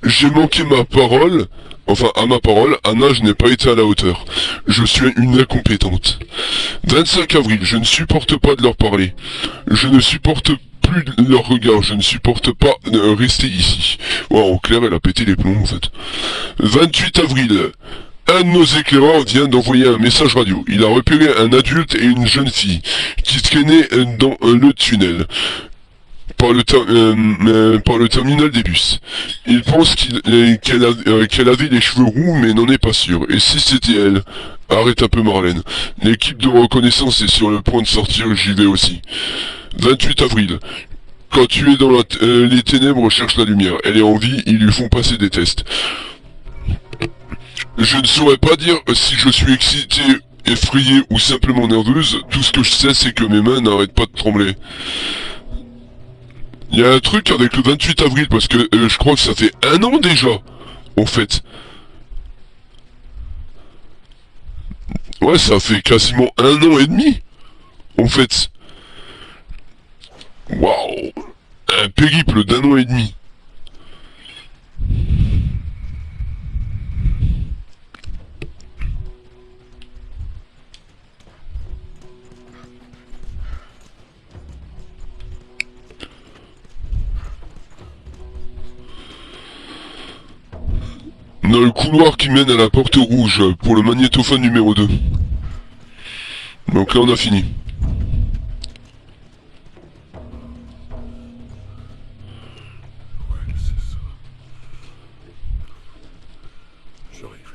J'ai manqué ma parole. Enfin, à ma parole, Anna, je n'ai pas été à la hauteur. Je suis une incompétente. 25 avril, je ne supporte pas de leur parler. Je ne supporte plus leur regard, je ne supporte pas rester ici. Ouais, en clair, elle a pété les plombs, en fait. 28 avril, un de nos éclaireurs vient d'envoyer un message radio. Il a repéré un adulte et une jeune fille qui traînaient dans le tunnel. Par le terminal des bus. Il pense qu'elle avait les cheveux roux, mais n'en est pas sûr. Et si c'était elle? Arrête un peu, Marlène. L'équipe de reconnaissance est sur le point de sortir, j'y vais aussi. 28 avril. Quand tu es dans les ténèbres, cherche la lumière. Elle est en vie, ils lui font passer des tests. Je ne saurais pas dire si je suis excité, effrayé ou simplement nerveuse. Tout ce que je sais, c'est que mes mains n'arrêtent pas de trembler. Il y a un truc avec le 28 avril, parce que je crois que ça fait 1 an déjà, en fait. Ouais, ça fait quasiment 1 an et demi, en fait. Waouh. Un périple d'1 an et demi. Dans le couloir qui mène à la porte rouge pour le magnétophone numéro 2. Donc là on a fini. Ouais, c'est ça. J'aurais cru.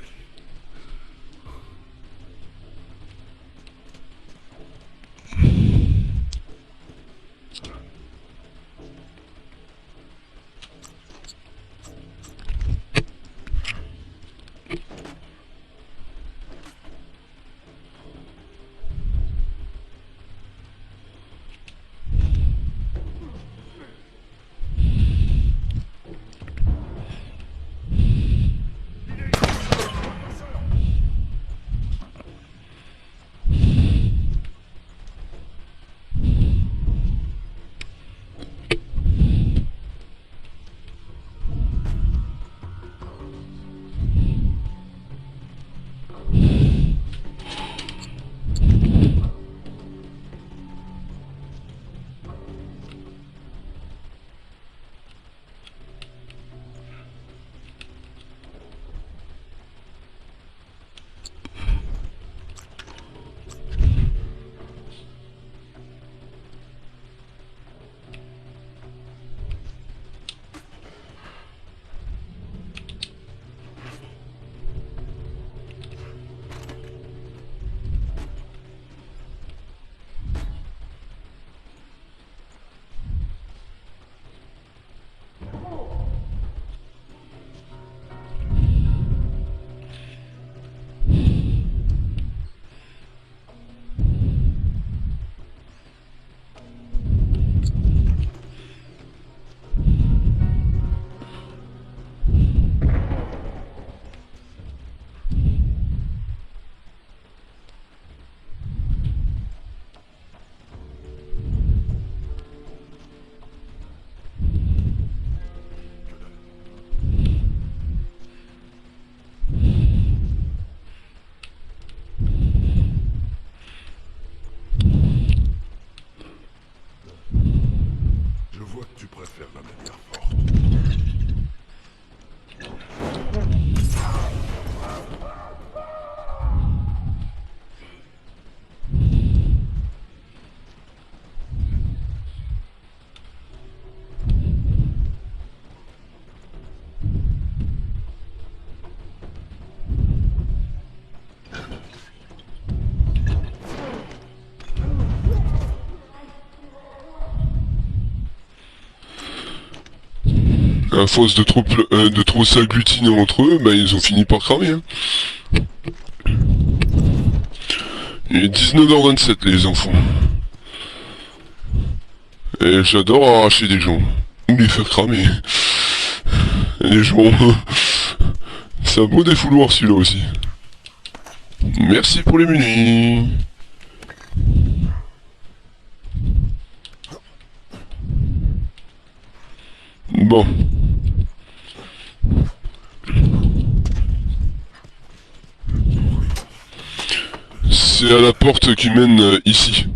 À force de trop s'agglutiner entre eux, bah ils ont fini par cramer. Hein. Il est 19h27 les enfants. Et j'adore arracher des gens. Ou les faire cramer. Les gens... C'est un beau défouloir celui-là aussi. Merci pour les menus. Bon. C'est à la porte qui mène ici.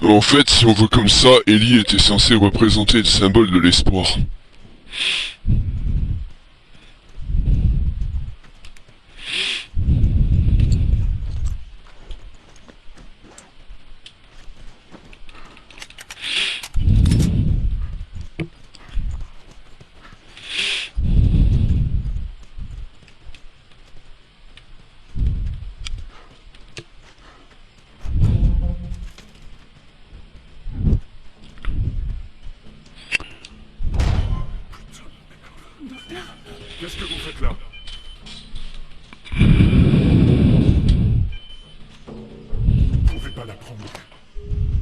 En fait, si on veut comme ça, Ellie était censée représenter le symbole de l'espoir. Qu'est-ce que vous faites là? Vous pouvez pas la prendre.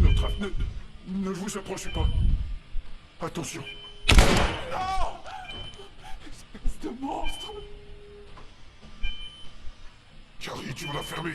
Notre ne vous approchez pas. Attention. Non! Espèce de monstre! Carrie, tu vas la fermer.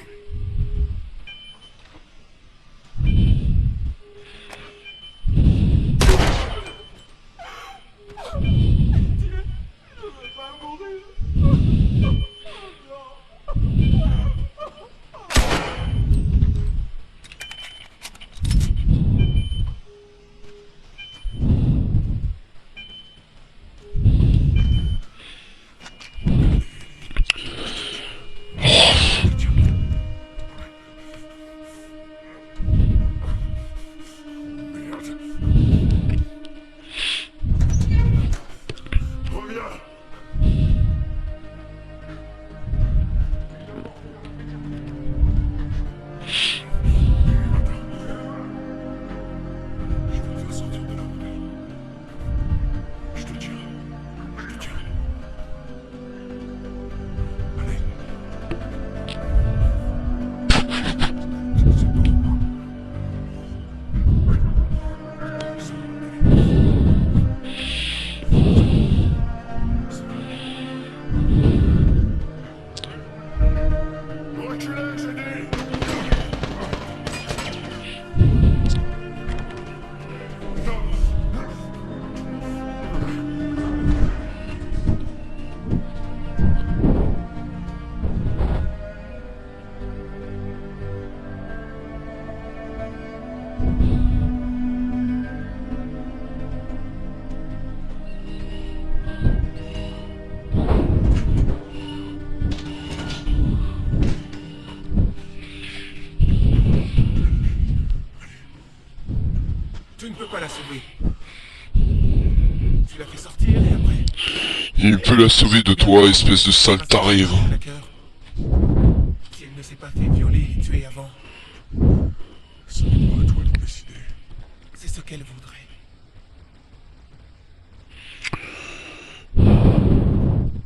Il peut la sauver de toi, espèce de sale taré. Va. Si elle ne s'est pas fait violer et tuer avant, Ça dépend à toi d'en décider. c'est ce qu'elle voudrait.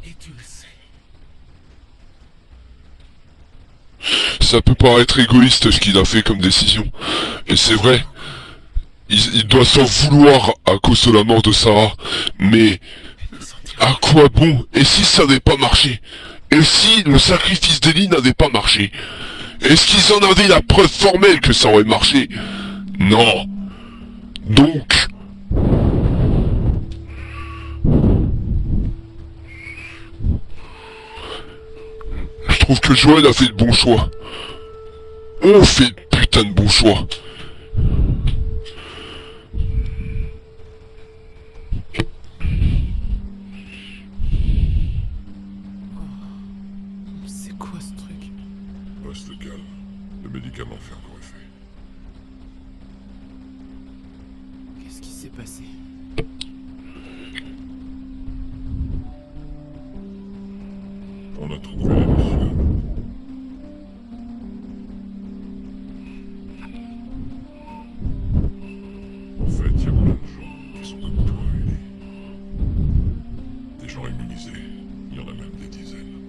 Et tu le sais. Ça peut paraître égoïste ce qu'il a fait comme décision. Et c'est vrai. Il doit s'en vouloir à cause de la mort de Sarah. Mais à quoi bon? Et si ça n'avait pas marché? Et si le sacrifice d'Ellie n'avait pas marché? Est-ce qu'ils en avaient la preuve formelle que ça aurait marché? Non. Donc... je trouve que Joël a fait le bon choix. On fait le putain de bon choix. C'est quoi ce truc? Reste calme. Le médicament fait encore effet. Qu'est-ce qui s'est passé? On a trouvé les lucioles. En fait, il y a plein de gens qui sont comme toi, Ellie. Des gens immunisés. Il y en a même des dizaines.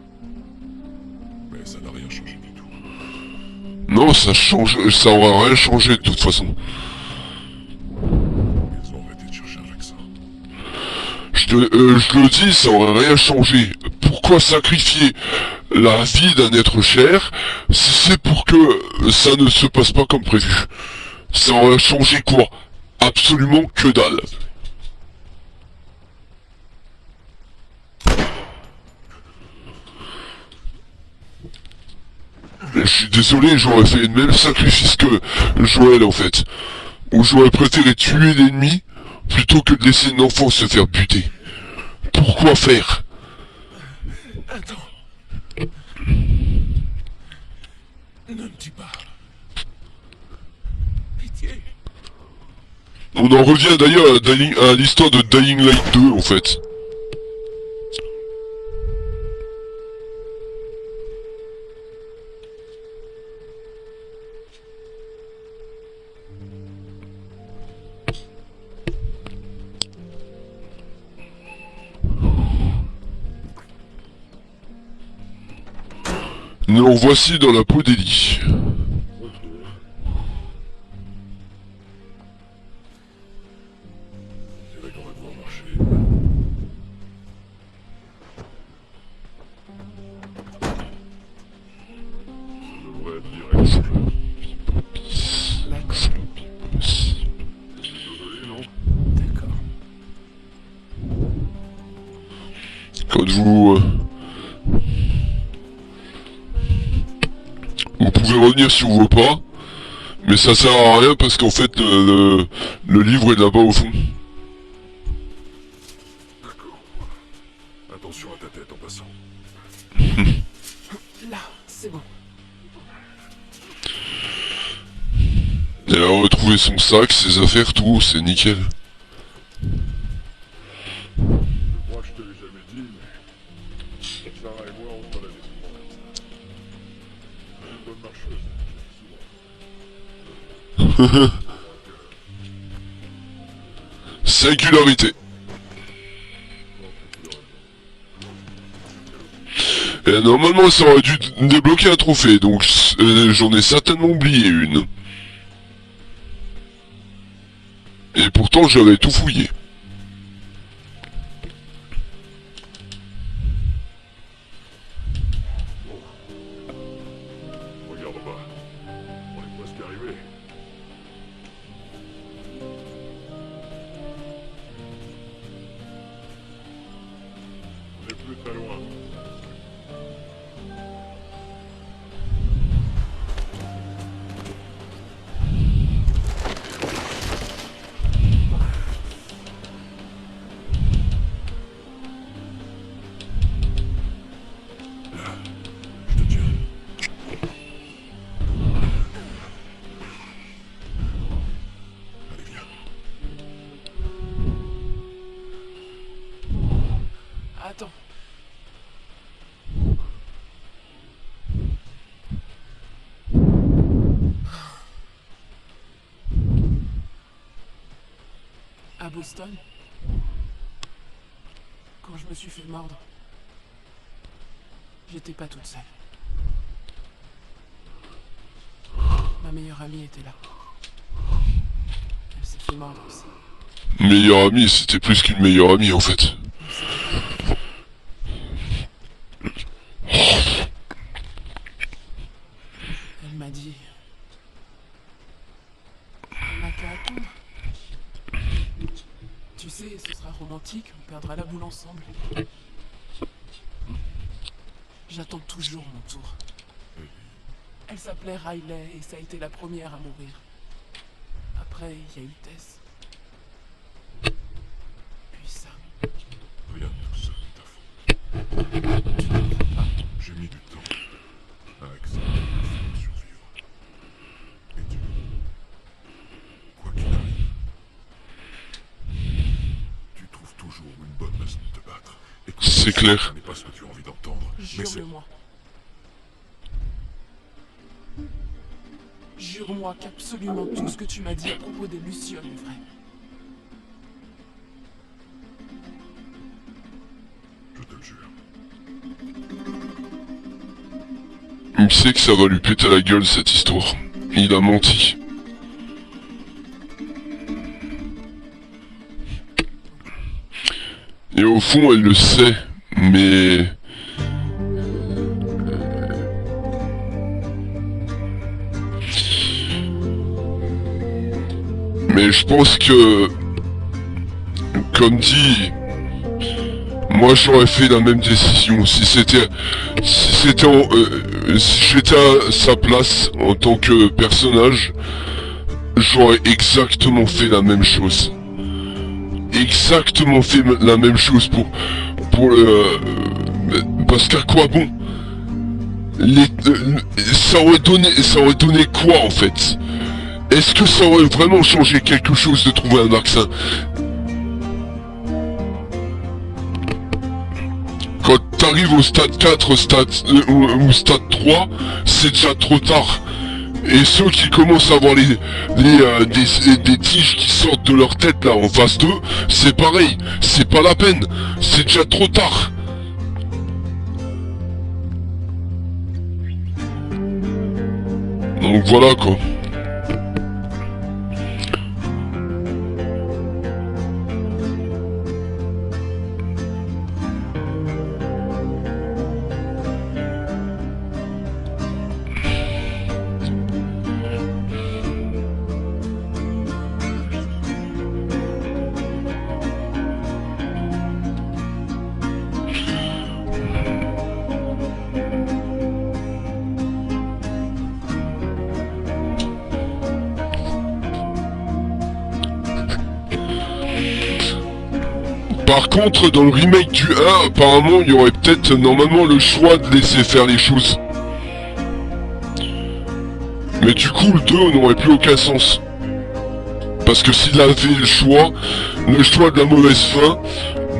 Mais ça n'a rien changé du tout. Non, ça aura rien changé de toute façon. Ils ont arrêté de chercher un vaccin. Je le dis, ça aurait rien changé. Pourquoi sacrifier la vie d'un être cher si c'est pour que ça ne se passe pas comme prévu? Ça aurait changé quoi? Absolument que dalle. Je suis désolé, j'aurais fait le même sacrifice que Joël en fait. Où j'aurais préféré tuer l'ennemi plutôt que de laisser une enfant se faire buter. Pourquoi faire? Attends. Ne me tue pas. Pitié. On en revient d'ailleurs à l'histoire de Dying Light 2 en fait. Nous voici dans la peau d'Ellie. C'est vrai qu'on va devoir marcher. Ça devrait être direct. Désolé, non? D'accord. Quand vous pouvez revenir si vous voulez pas, mais ça sert à rien parce qu'en fait le livre est là-bas au fond. D'accord. Attention à ta tête en passant. Là, c'est bon. Elle a retrouvé son sac, ses affaires, tout, c'est nickel. Je crois que je te l'ai jamais dit, mais Sarah et moi, on se baladait souvent comme ça. Une bonne marcheuse, je dis souvent. Singularité. Et normalement ça aurait dû débloquer un trophée, donc j'en ai certainement oublié une. Et pourtant j'avais tout fouillé. Regarde en bas. On est presque arrivé. On est plus très loin. Je te tiens. Allez, viens. Attends. Boston, quand je me suis fait mordre, j'étais pas toute seule. Ma meilleure amie était là. Elle s'est fait mordre aussi. Meilleure amie, c'était plus qu'une meilleure amie en fait. Elle m'a dit... On n'a qu'à attendre. Tu sais, ce sera romantique, on perdra la boule ensemble. J'attends toujours mon tour. Elle s'appelait Riley et ça a été la première à mourir. Après, il y a eu Tess. Puis ça. Rien de tout ça, ta faute. Tu ne comprends pas. J'ai mis du temps à accepter le fait de survivre. Et tu... Quoi qu'il arrive, tu trouves toujours une bonne raison de te battre. Écoute, C'est clair. Ce n'est pas ce que tu as envie d'entendre, mais c'est... Jure-le-moi. Jure-moi qu'absolument tout ce que tu m'as dit à propos des Lucioles est vrai. Je te le jure. Il sait que ça va lui péter la gueule cette histoire. Il a menti. Et au fond, elle le sait, mais... Mais je pense que... Comme dit... Moi j'aurais fait la même décision si c'était si j'étais à sa place en tant que personnage, j'aurais exactement fait la même chose. Exactement fait la même chose pour le parce qu'à quoi bon ça aurait donné quoi en fait? Est-ce que ça aurait vraiment changé quelque chose de trouver un vaccin? Quand t'arrives au stade 4, ou stade 3, c'est déjà trop tard. Et ceux qui commencent à avoir des tiges qui sortent de leur tête là en face d'eux, c'est pareil, c'est pas la peine, c'est déjà trop tard. Donc voilà quoi. Par contre, dans le remake du 1, apparemment, il y aurait peut-être normalement le choix de laisser faire les choses. Mais du coup, le 2 n'aurait plus aucun sens. Parce que s'il avait le choix de la mauvaise fin,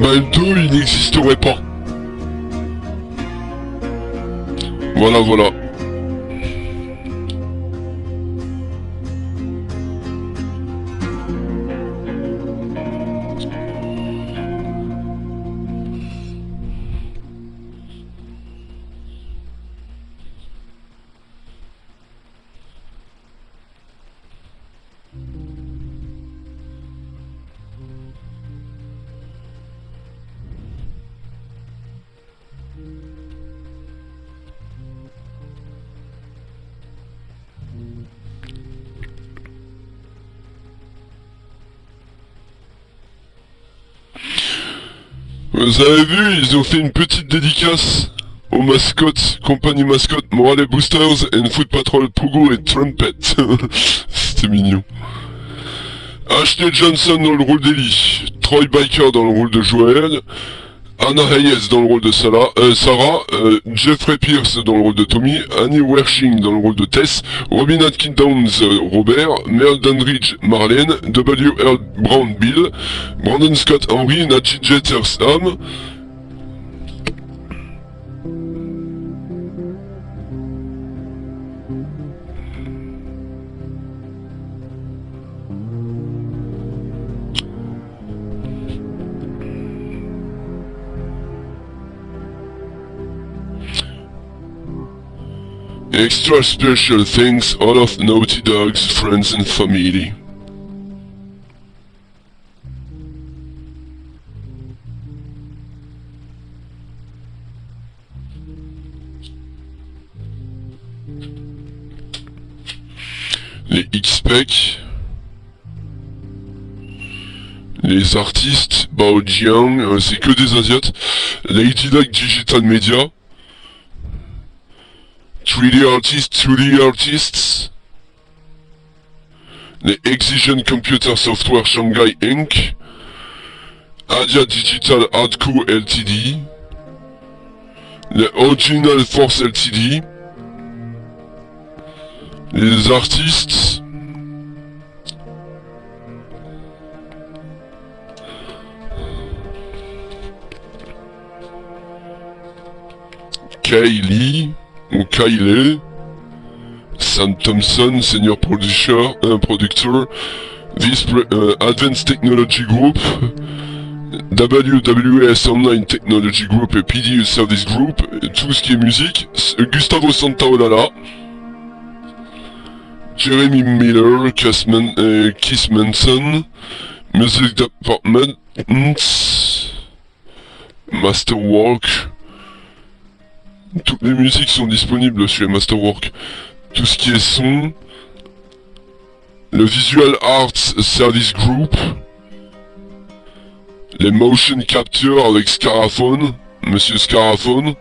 bah le 2, il n'existerait pas. Voilà, voilà. Vous avez vu, ils ont fait une petite dédicace aux mascottes, compagnie mascotte Morale Boosters and Foot Patrol Pogo et Trumpet. C'était mignon. Ashley Johnson dans le rôle d'Ellie, Troy Baker dans le rôle de Joel, Anna Hayes dans le rôle de Sarah, Jeffrey Pierce dans le rôle de Tommy, Annie Wershing dans le rôle de Tess, Robin Atkin Downs Robert, Mel Dunridge Marlene, W. Earl Brown Bill, Brandon Scott Henry, Najee Jeter Am, Extra special thanks all of Naughty Dog's friends and family. Les X-Spec, les artistes, Bao Jiang, c'est que des Asiates, Lady Luck Digital Media, 3D Artists, les Excision Computer Software Shanghai Inc., Adia Digital Hardcore Ltd, les Original Force Ltd, les artistes, Kylie ou Kylie, Sam Thompson, Senior Producer, Productor, Advanced Technology Group, WWS Online Technology Group et PDU Service Group, tout ce qui est musique, Gustavo Santaolalla, Jeremy Miller, Kiss Manson, Music Department, Masterwork. Toutes les musiques sont disponibles chez Masterwork. Tout ce qui est son, le Visual Arts Service Group, les Motion Capture avec Scaraphone, Monsieur Scaraphone.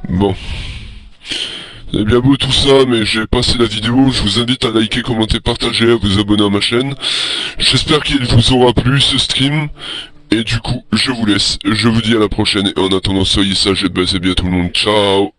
Bon. C'est bien beau tout ça, mais j'ai passé la vidéo, je vous invite à liker, commenter, partager, à vous abonner à ma chaîne. J'espère qu'il vous aura plu ce stream, et du coup, je vous laisse, je vous dis à la prochaine, et en attendant, soyez sages et baisez bien tout le monde, ciao.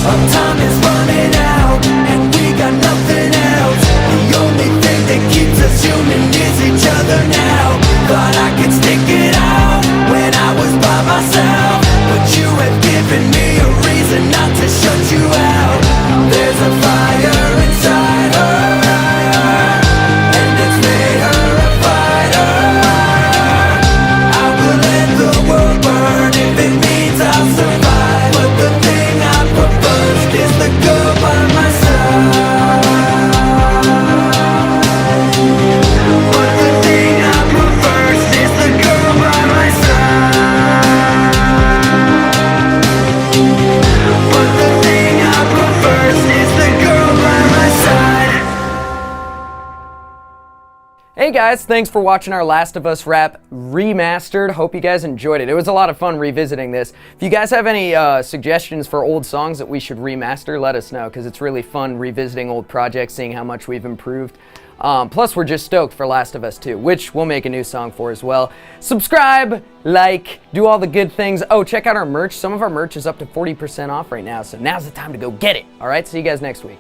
Our time is running out, and we got nothing else. The only thing that keeps us human is each other now. Thought I could stick it out when I was by myself, but you have given me a reason not to shut you out. There's a fire inside her, and it's made her a fighter. I will let the world burn if it means I'll survive, but the thing I prefer is the girl by my side. But the thing I prefer is the girl by my side. But the thing I prefer is the girl by my side. Hey guys, thanks for watching our Last of Us Rap Remastered. Hope you guys enjoyed it. It was a lot of fun revisiting this. If you guys have any suggestions for old songs that we should remaster, let us know, because it's really fun revisiting old projects, seeing how much we've improved. Plus, we're just stoked for Last of Us 2, which we'll make a new song for as well. Subscribe, like, do all the good things. Oh, check out our merch. Some of our merch is up to 40% off right now, so now's the time to go get it. All right, see you guys next week.